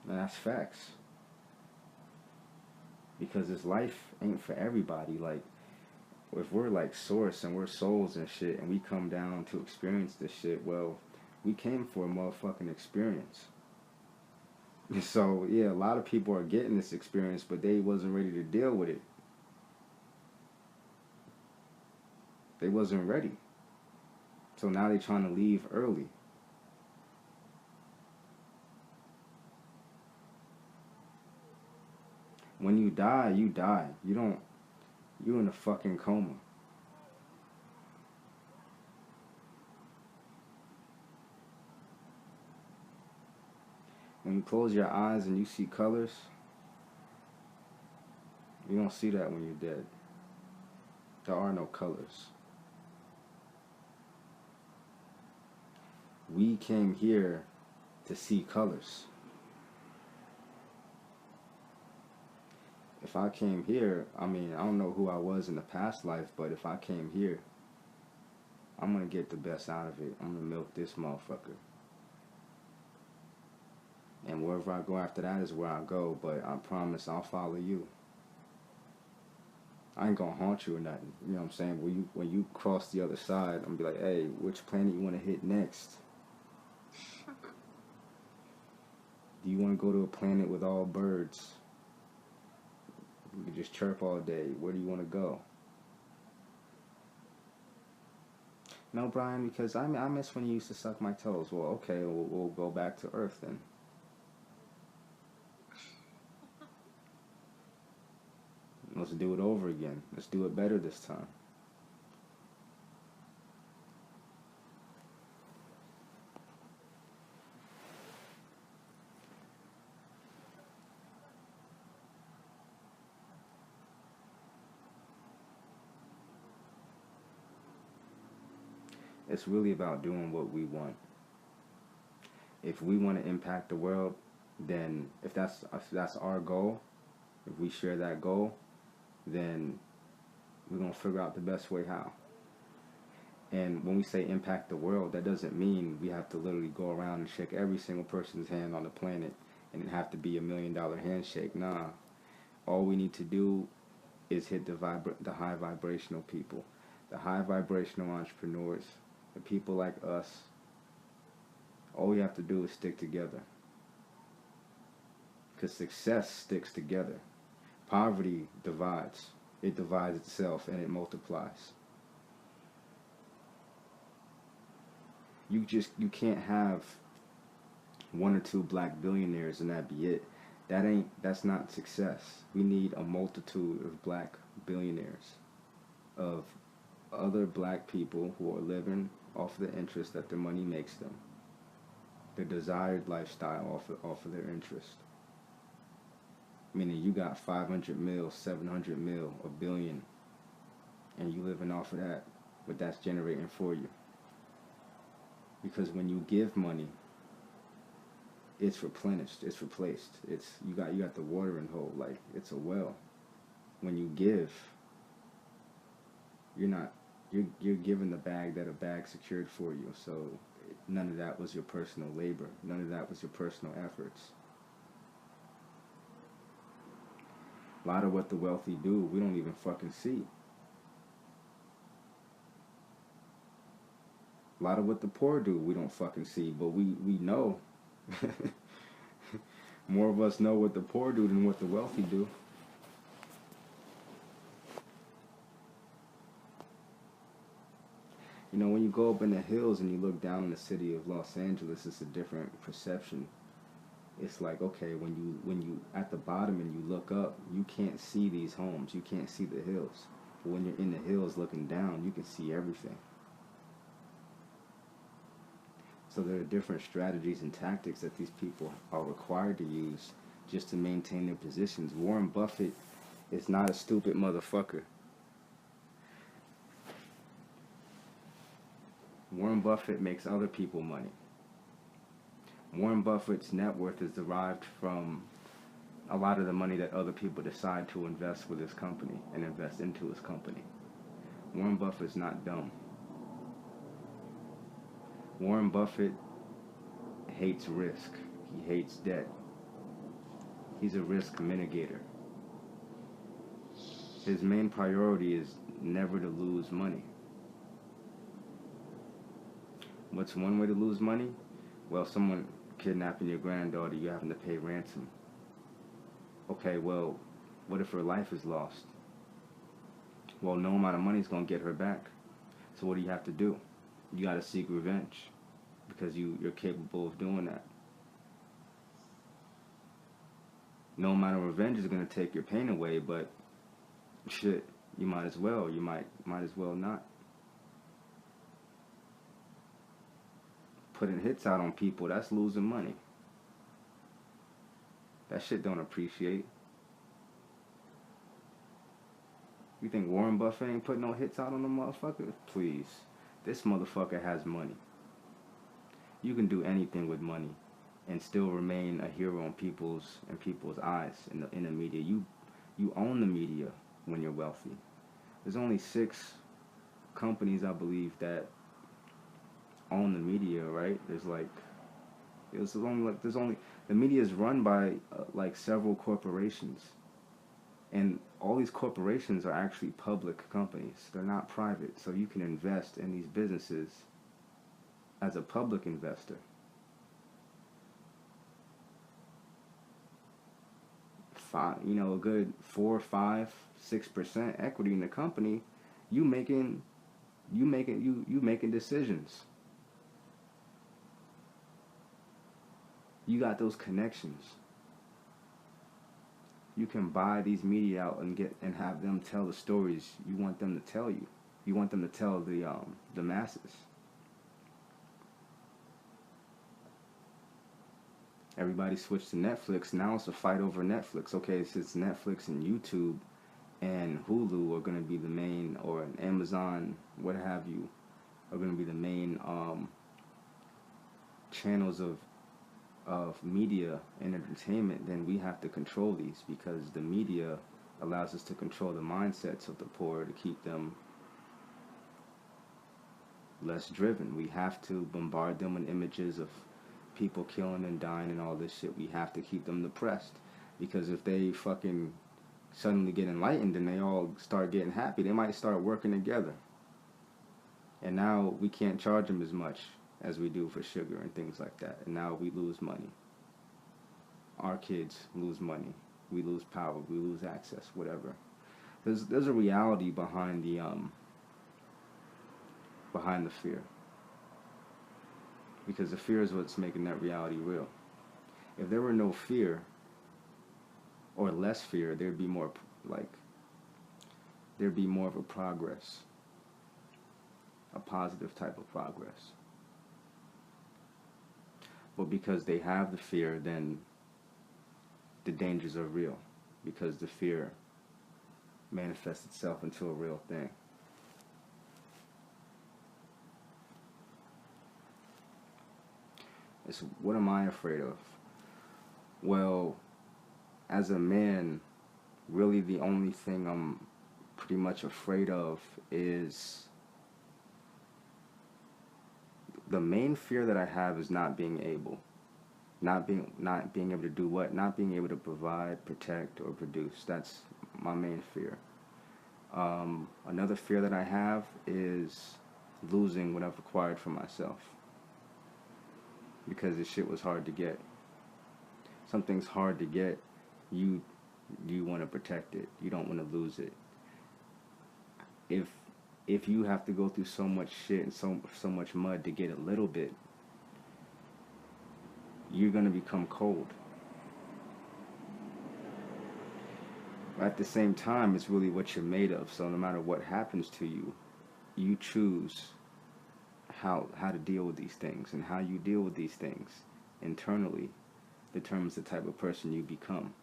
And that's facts. Because this life ain't for everybody. Like, if we're like source and we're souls and shit, and we come down to experience this shit, well, we came for a motherfucking experience. So, yeah, a lot of people are getting this experience, but they wasn't ready to deal with it. They wasn't ready. So now they trying to leave early. When you die, you die. You in a fucking coma. When you close your eyes and you see colors, you don't see that when you're dead. There are no colors. We came here to see colors. If I came here, I mean, I don't know who I was in the past life, but if I came here, I'm going to get the best out of it. I'm going to milk this motherfucker. And wherever I go after that is where I go, but I promise I'll follow you. I ain't gonna haunt you or nothing. You know what I'm saying? When you cross the other side, I'm gonna be like, hey, which planet you want to hit next? Do you want to go to a planet with all birds? You can just chirp all day. Where do you want to go? No, Brian, because I miss when you used to suck my toes. Well, okay, we'll go back to Earth then. Let's do it over again. Let's do it better this time. It's really about doing what we want. If we want to impact the world, then if that's our goal, if we share that goal, then we're going to figure out the best way how. And when we say impact the world, that doesn't mean we have to literally go around and shake every single person's hand on the planet and it have to be $1 million handshake. Nah. All we need to do is hit the high vibrational people, the high vibrational entrepreneurs, the people like us. All we have to do is stick together. Because success sticks together. Poverty divides. It divides itself and it multiplies. You can't have 1 or 2 black billionaires and that be it. That's not success. We need a multitude of black billionaires, of other black people who are living off the interest that their money makes them, the desired lifestyle off of their interest. Meaning you got 500 mil, 700 mil, $1 billion, and you living off of that, what that's generating for you. Because when you give money, it's replenished, it's replaced. You got the watering hole, like it's a well. When you give, you're given the bag that a bag secured for you. So none of that was your personal labor. None of that was your personal efforts. A lot of what the wealthy do, we don't even fucking see. A lot of what the poor do, we don't fucking see, but we know. More of us know what the poor do than what the wealthy do. You know, when you go up in the hills and you look down in the city of Los Angeles, it's a different perception. It's like, okay, when you at the bottom and you look up, you can't see these homes, you can't see the hills. But when you're in the hills looking down, you can see everything. So there are different strategies and tactics that these people are required to use just to maintain their positions. Warren Buffett is not a stupid motherfucker. Warren Buffett makes other people money. Warren Buffett's net worth is derived from a lot of the money that other people decide to invest with his company and invest into his company. Warren Buffett's not dumb. Warren Buffett hates risk. He hates debt. He's a risk mitigator. His main priority is never to lose money. What's one way to lose money? Well, someone kidnapping your granddaughter, you having to pay ransom. Okay, well, what if her life is lost? Well, no amount of money is going to get her back. So what do you have to do? You got to seek revenge because you're capable of doing that. No amount of revenge is going to take your pain away, but shit, you might as well. You might as well not. Putting hits out on people, that's losing money. That shit don't appreciate. You think Warren Buffett ain't putting no hits out on the motherfucker? Please. This motherfucker has money. You can do anything with money and still remain a hero in people's eyes in the media. You own the media when you're wealthy. There's only 6 companies, I believe, that own the media, right? The media is run by like several corporations, and all these corporations are actually public companies. They're not private, so you can invest in these businesses as a public investor. A good 4, 5, 6% equity in the company, you making decisions. You got those connections. You can buy these media out and have them tell the stories you want them to tell you. You want them to tell the masses. Everybody switched to Netflix. Now it's a fight over Netflix. Okay, since Netflix and YouTube and Hulu are going to be the main, or Amazon, what have you, are going to be the main channels of media and entertainment, then we have to control these, because the media allows us to control the mindsets of the poor to keep them less driven. We have to bombard them with images of people killing and dying and all this shit. We have to keep them depressed, because if they fucking suddenly get enlightened and they all start getting happy, they might start working together. And now we can't charge them as much as we do for sugar and things like that. And now we lose money. Our kids lose money. We lose power. We lose access. Whatever. There's a reality behind the fear. Because the fear is what's making that reality real. If there were no fear, or less fear, there'd be more of a progress. A positive type of progress. But because they have the fear, then the dangers are real, because the fear manifests itself into a real thing. It's, what am I afraid of? Well, as a man, really the only thing I'm pretty much afraid of is, the main fear that I have is not being able to do what? Not being able to provide, protect, or produce. That's my main fear. Another fear that I have is losing what I've acquired for myself, because this shit was hard to get. Something's hard to get, you want to protect it. You don't want to lose it. If you have to go through so much shit and so much mud to get a little bit, you're going to become cold. But at the same time, it's really what you're made of. So no matter what happens to you, you choose how to deal with these things, and how you deal with these things internally determines the type of person you become.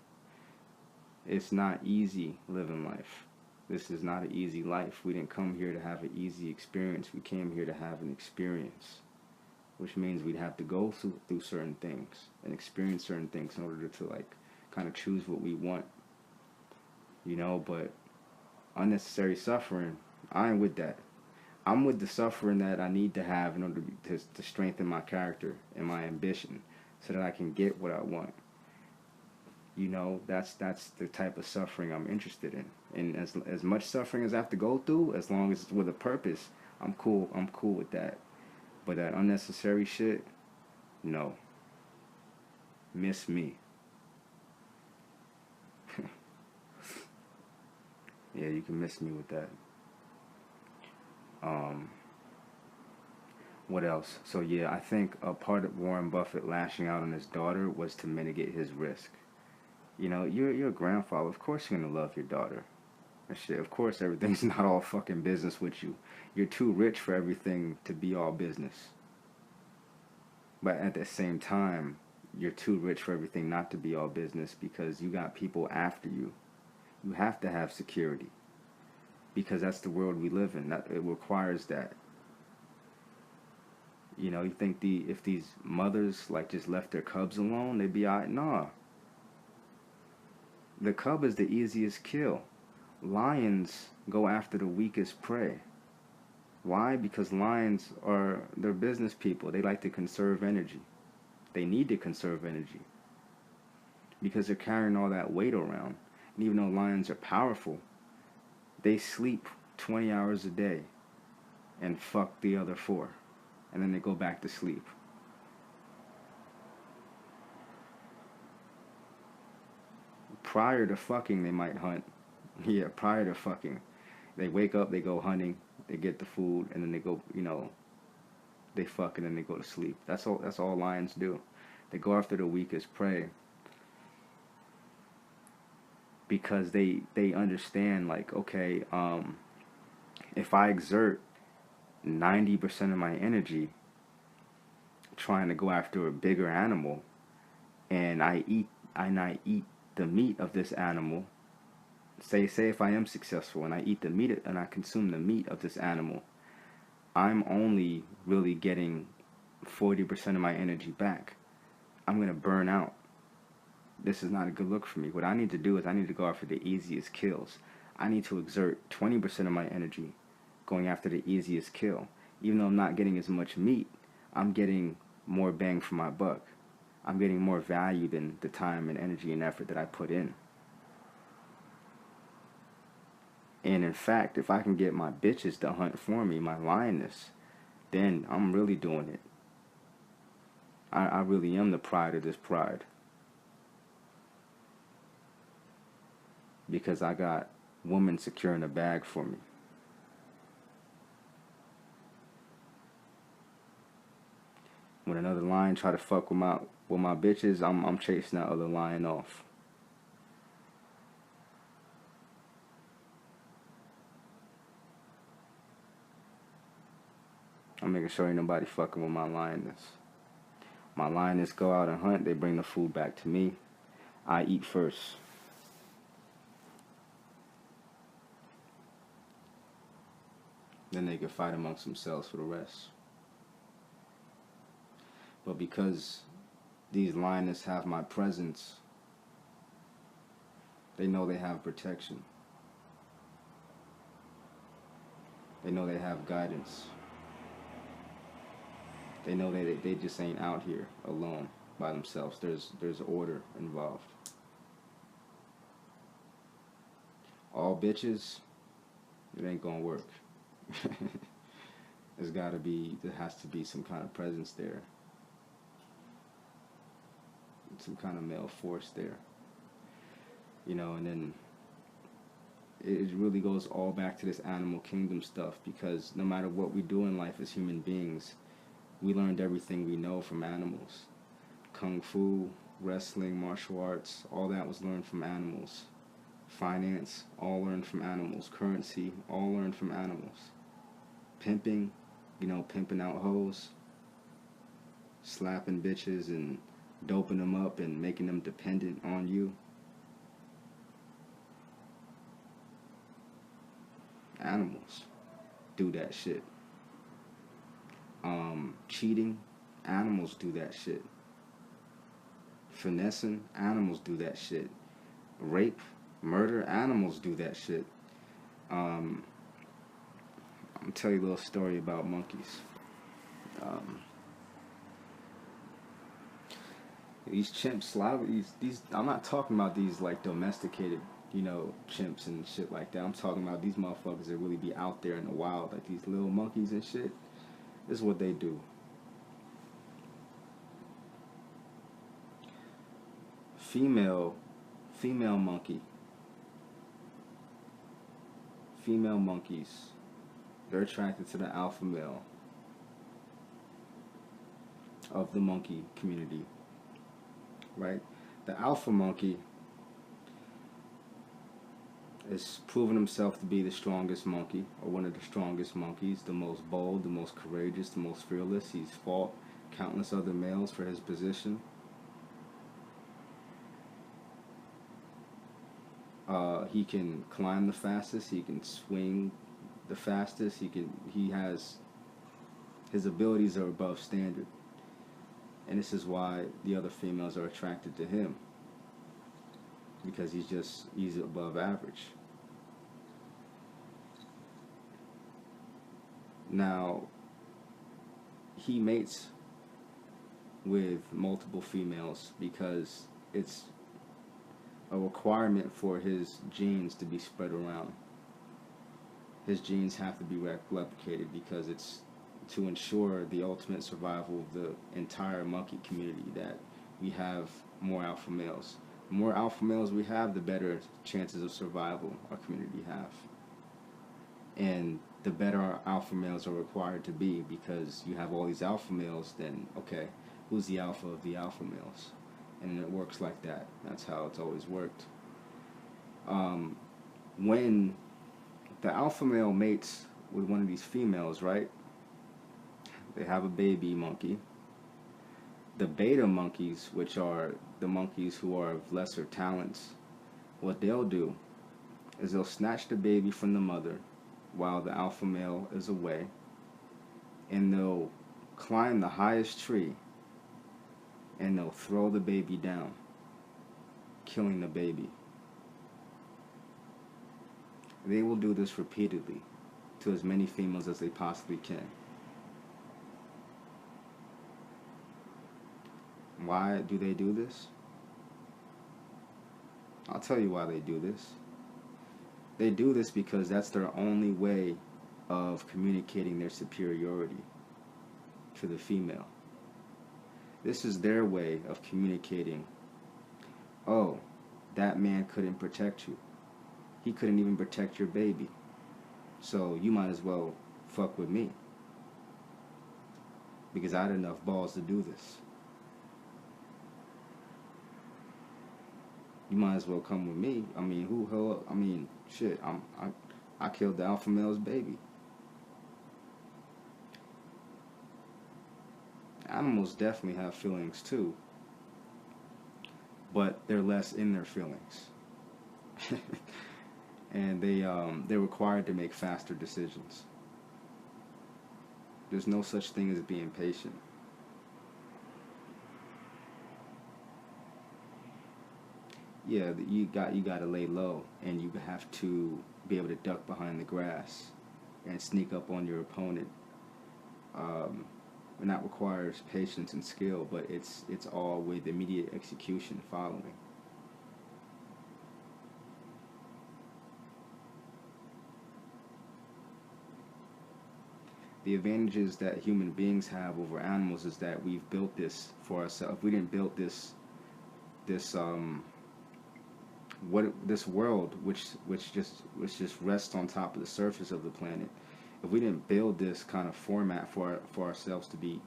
It's not easy living life. This is not an easy life. We didn't come here to have an easy experience. We came here to have an experience, which means we'd have to go through certain things and experience certain things in order to like kind of choose what we want, you know. But unnecessary suffering, I ain't with that. I'm with the suffering that I need to have in order to strengthen my character and my ambition so that I can get what I want. You know, that's the type of suffering I'm interested in. And as much suffering as I have to go through, as long as it's with a purpose, I'm cool with that. But that unnecessary shit, no. Miss me. Yeah, you can miss me with that. What else? So yeah, I think a part of Warren Buffett lashing out on his daughter was to mitigate his risk. You know, you're a grandfather. Of course you're gonna love your daughter. And shit, of course everything's not all fucking business with you. You're too rich for everything to be all business. But at the same time, you're too rich for everything not to be all business, because you got people after you. You have to have security, because that's the world we live in. That it requires that. You know, you think if these mothers like just left their cubs alone, they'd be alright? Nah. The cub is the easiest kill. Lions go after the weakest prey. Why? Because lions they're business people. They like to conserve energy. They need to conserve energy because they're carrying all that weight around. And even though lions are powerful, they sleep 20 hours a day and fuck the other 4. And then they go back to sleep. Prior to fucking, they might hunt. Yeah, prior to fucking. They wake up, they go hunting, they get the food, and then they go, you know, they fuck and then they go to sleep. That's all lions do. They go after the weakest prey because they understand, like, okay, if I exert 90% of my energy trying to go after a bigger animal, and I eat the meat of this animal, say if I am successful and I eat the meat and I consume the meat of this animal, I'm only really getting 40% of my energy back. I'm going to burn out. This is not a good look for me. What I need to do is I need to go after the easiest kills. I need to exert 20% of my energy going after the easiest kill. Even though I'm not getting as much meat, I'm getting more bang for my buck. I'm getting more value than the time and energy and effort that I put in. And in fact, if I can get my bitches to hunt for me, my lioness, then I'm really doing it. I really am the pride of this pride. Because I got women securing a bag for me. When another lion try to fuck with my bitches, I'm chasing that other lion off. I'm making sure ain't nobody fucking with my lioness. My lioness go out and hunt, they bring the food back to me. I eat first. Then they can fight amongst themselves for the rest. But because these lioness have my presence, they know they have protection. They know they have guidance. They know they just ain't out here alone by themselves. There's order involved. All bitches, it ain't gonna work. There has to be some kind of presence there. Some kind of male force there. You know, and then it really goes all back to this animal kingdom stuff, because no matter what we do in life as human beings, we learned everything we know from animals. Kung Fu, wrestling, martial arts, all that was learned from animals. Finance, all learned from animals. Currency, all learned from animals. Pimping, pimping out hoes, slapping bitches and doping them up and making them dependent on you. Animals do that shit. Cheating, animals do that shit. Finessing, animals do that shit. Rape, murder, animals do that shit. I'm gonna tell you a little story about monkeys. These chimps, a lot of these. I'm not talking about these like domesticated, chimps and shit like that. I'm talking about these motherfuckers that really be out there in the wild, like these little monkeys and shit. This is what they do. Female monkey. Female monkeys, they're attracted to the alpha male of the monkey community, right? The alpha monkey is proven himself to be the strongest monkey, or one of the strongest monkeys, the most bold, the most courageous, the most fearless. He's fought countless other males for his position. He can climb the fastest. He can swing the fastest. His abilities are above standard, and this is why the other females are attracted to him, because he's above average. Now, he mates with multiple females because it's a requirement for his genes to be spread around. His genes have to be replicated because it's to ensure the ultimate survival of the entire monkey community that we have more alpha males. The more alpha males we have, the better chances of survival our community have. And the better our alpha males are required to be, because you have all these alpha males, then okay, who's the alpha of the alpha males? And it works like that. That's how it's always worked. When the alpha male mates with one of these females, right? They have a baby monkey. The beta monkeys, which are the monkeys who are of lesser talents, what they'll do is they'll snatch the baby from the mother while the alpha male is away, and they'll climb the highest tree and they'll throw the baby down, killing the baby. They will do this repeatedly to as many females as they possibly can. Why do they do this? I'll tell you why they do this. They do this because that's their only way of communicating their superiority to the female. This is their way of communicating, oh, that man couldn't protect you. He couldn't even protect your baby. So you might as well fuck with me, because I had enough balls to do this. You might as well come with me. I mean, shit, I killed the alpha male's baby. Animals definitely have feelings too, but they're less in their feelings. And they're required to make faster decisions. There's no such thing as being patient. Yeah, you got to lay low, and you have to be able to duck behind the grass and sneak up on your opponent. And that requires patience and skill, but it's all with immediate execution following. The advantages that human beings have over animals is that we've built this for ourselves. We didn't build this world which just rests on top of the surface of the planet. If we didn't build this kind of format for ourselves to be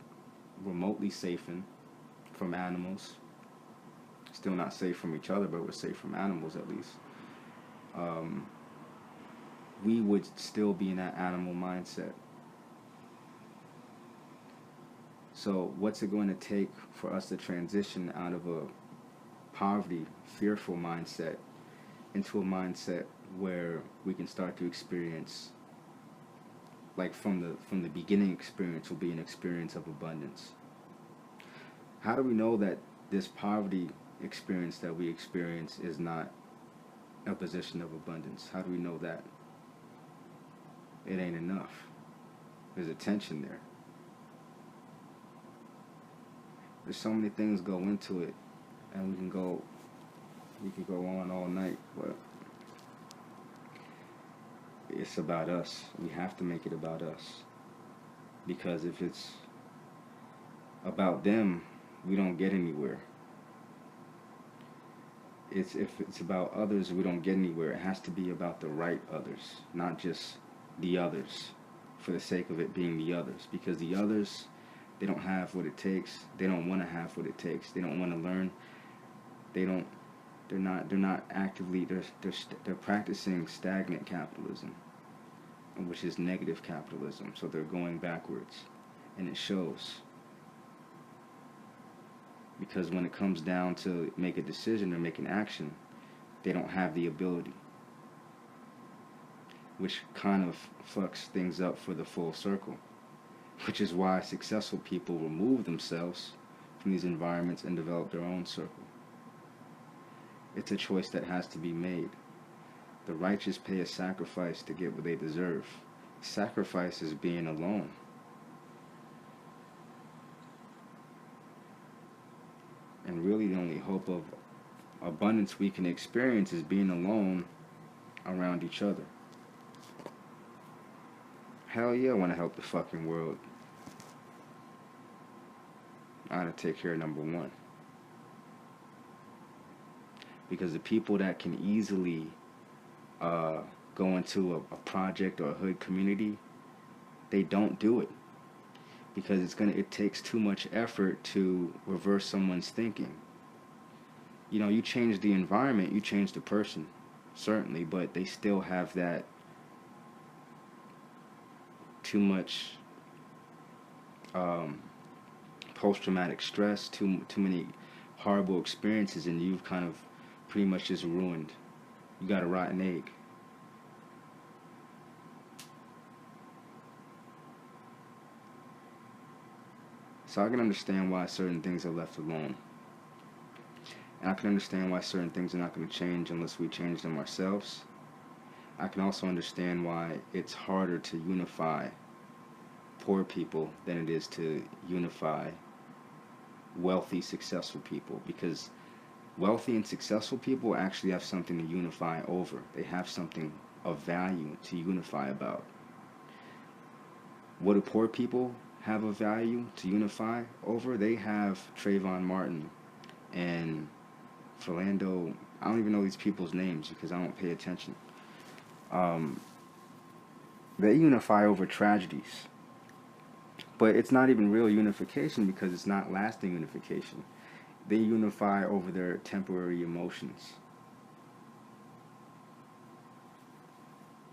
remotely safe from animals, still not safe from each other, but we're safe from animals at least, we would still be in that animal mindset. So what's it going to take for us to transition out of a poverty, fearful mindset into a mindset where we can start to experience, like from the beginning experience will be an experience of abundance? How do we know that this poverty experience that we experience is not a position of abundance? How do we know that? It ain't enough. There's a tension there. There's so many things go into it, and we can go on all night, but it's about us. We have to make it about us, because if it's about them, we don't get anywhere. If it's about others, we don't get anywhere. It has to be about the right others, not just the others for the sake of it being the others, because the others, they don't have what it takes. They don't want to have what it takes. They don't want to learn. They're not actively, they're practicing stagnant capitalism, which is negative capitalism. So they're going backwards, and it shows. Because when it comes down to make a decision or make an action, they don't have the ability, which kind of fucks things up for the full circle, which is why successful people remove themselves from these environments and develop their own circle. It's a choice that has to be made. The righteous pay a sacrifice to get what they deserve. Sacrifice is being alone. And really the only hope of abundance we can experience is being alone around each other. Hell yeah, I want to help the fucking world. I gotta take care of number one. Because the people that can easily go into a project or a hood community, they don't do it. Because it takes too much effort to reverse someone's thinking. You know, you change the environment, you change the person, certainly, but they still have that too much post-traumatic stress, too many horrible experiences, and you've kind of pretty much just ruined. You got a rotten egg. So I can understand why certain things are left alone. And I can understand why certain things are not going to change unless we change them ourselves. I can also understand why it's harder to unify poor people than it is to unify wealthy, successful people. Because wealthy and successful people actually have something to unify over. They have something of value to unify about. What do poor people have a value to unify over? They have Trayvon Martin and Philando. I don't even know these people's names because I don't pay attention. They unify over tragedies. But it's not even real unification because it's not lasting unification. They unify over their temporary emotions.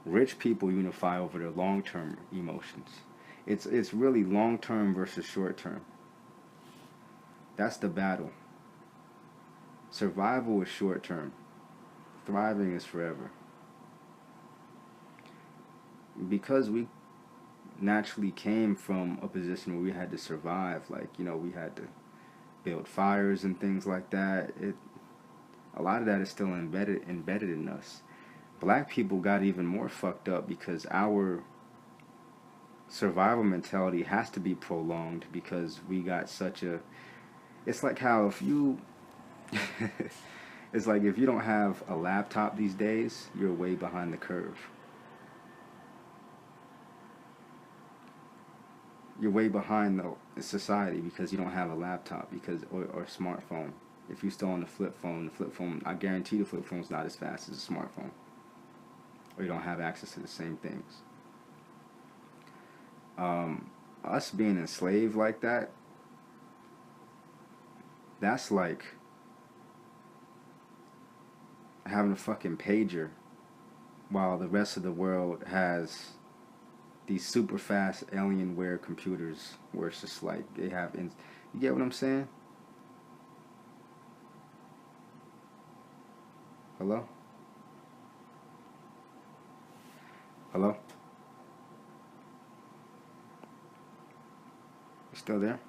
Rich people unify over their long-term emotions. It's really long-term versus short-term. That's the battle. Survival is short-term. Thriving is forever. Because we naturally came from a position where we had to survive, like, you know, we had to build fires and things like that. A lot of that is still embedded in us. Black people got even more fucked up because our survival mentality has to be prolonged because we got such a... It's like how if you... It's like if you don't have a laptop these days, you're way behind the curve. You're way behind the society because you don't have a laptop or a smartphone. If you're still on the flip phone, I guarantee the flip phone's not as fast as a smartphone. Or you don't have access to the same things. Us being enslaved like that, that's like having a fucking pager while the rest of the world has these super fast Alienware computers where it's just like they have you get what I'm saying? Hello? Hello? You still there?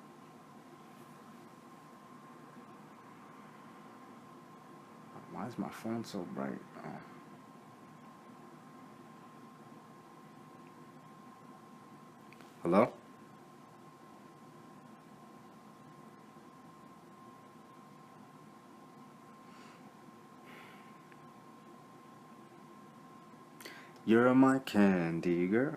Why is my phone so bright? Oh. Hello? You're my candy girl.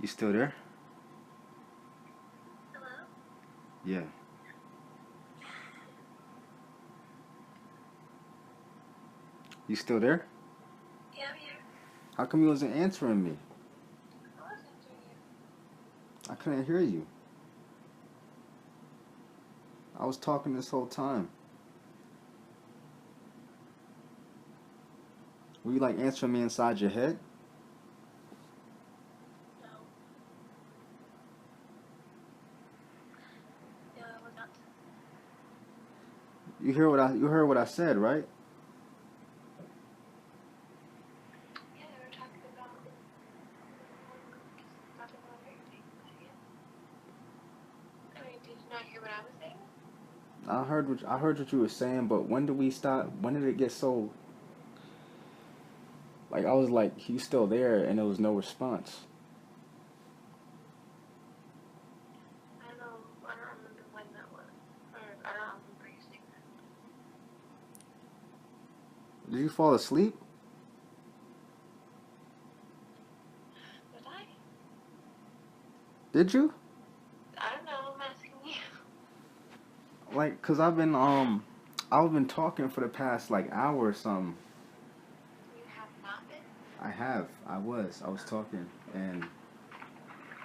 You still there? Hello? Yeah. You still there? Yeah, I'm here. How come you wasn't answering me? I was answering you. I couldn't hear you. I was talking this whole time. Were you like answering me inside your head? No. No, I was not. You heard what I said, right? Yeah, we were talking about everything. I mean, did you not hear what I was saying? I heard what you were saying, but when did we stop? When did it get so like I was like you still there and there was no response? I don't know. I don't remember when that was. Or I don't remember you saying that. Did you fall asleep? Did I? Did you? I don't know. I'm asking you. Like, cause I've been talking for the past like hour or something. You have not been? I was talking and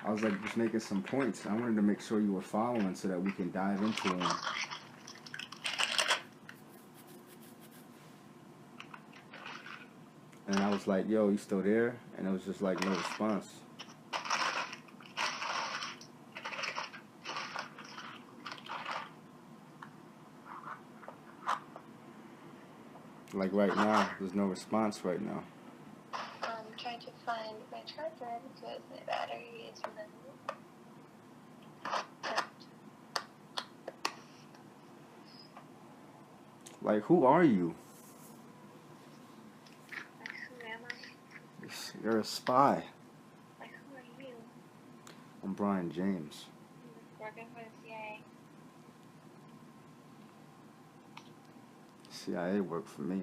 I was like just making some points. I wanted to make sure you were following so that we can dive into them. And I was like, yo, you still there? And it was just like no response. Like right now, there's no response right now. I'm trying to find my charger because my battery is low. Like, who are you? Like, who am I? You're a spy. Like, who are you? I'm Brian James. I'm working for the CIA. CIA worked for me.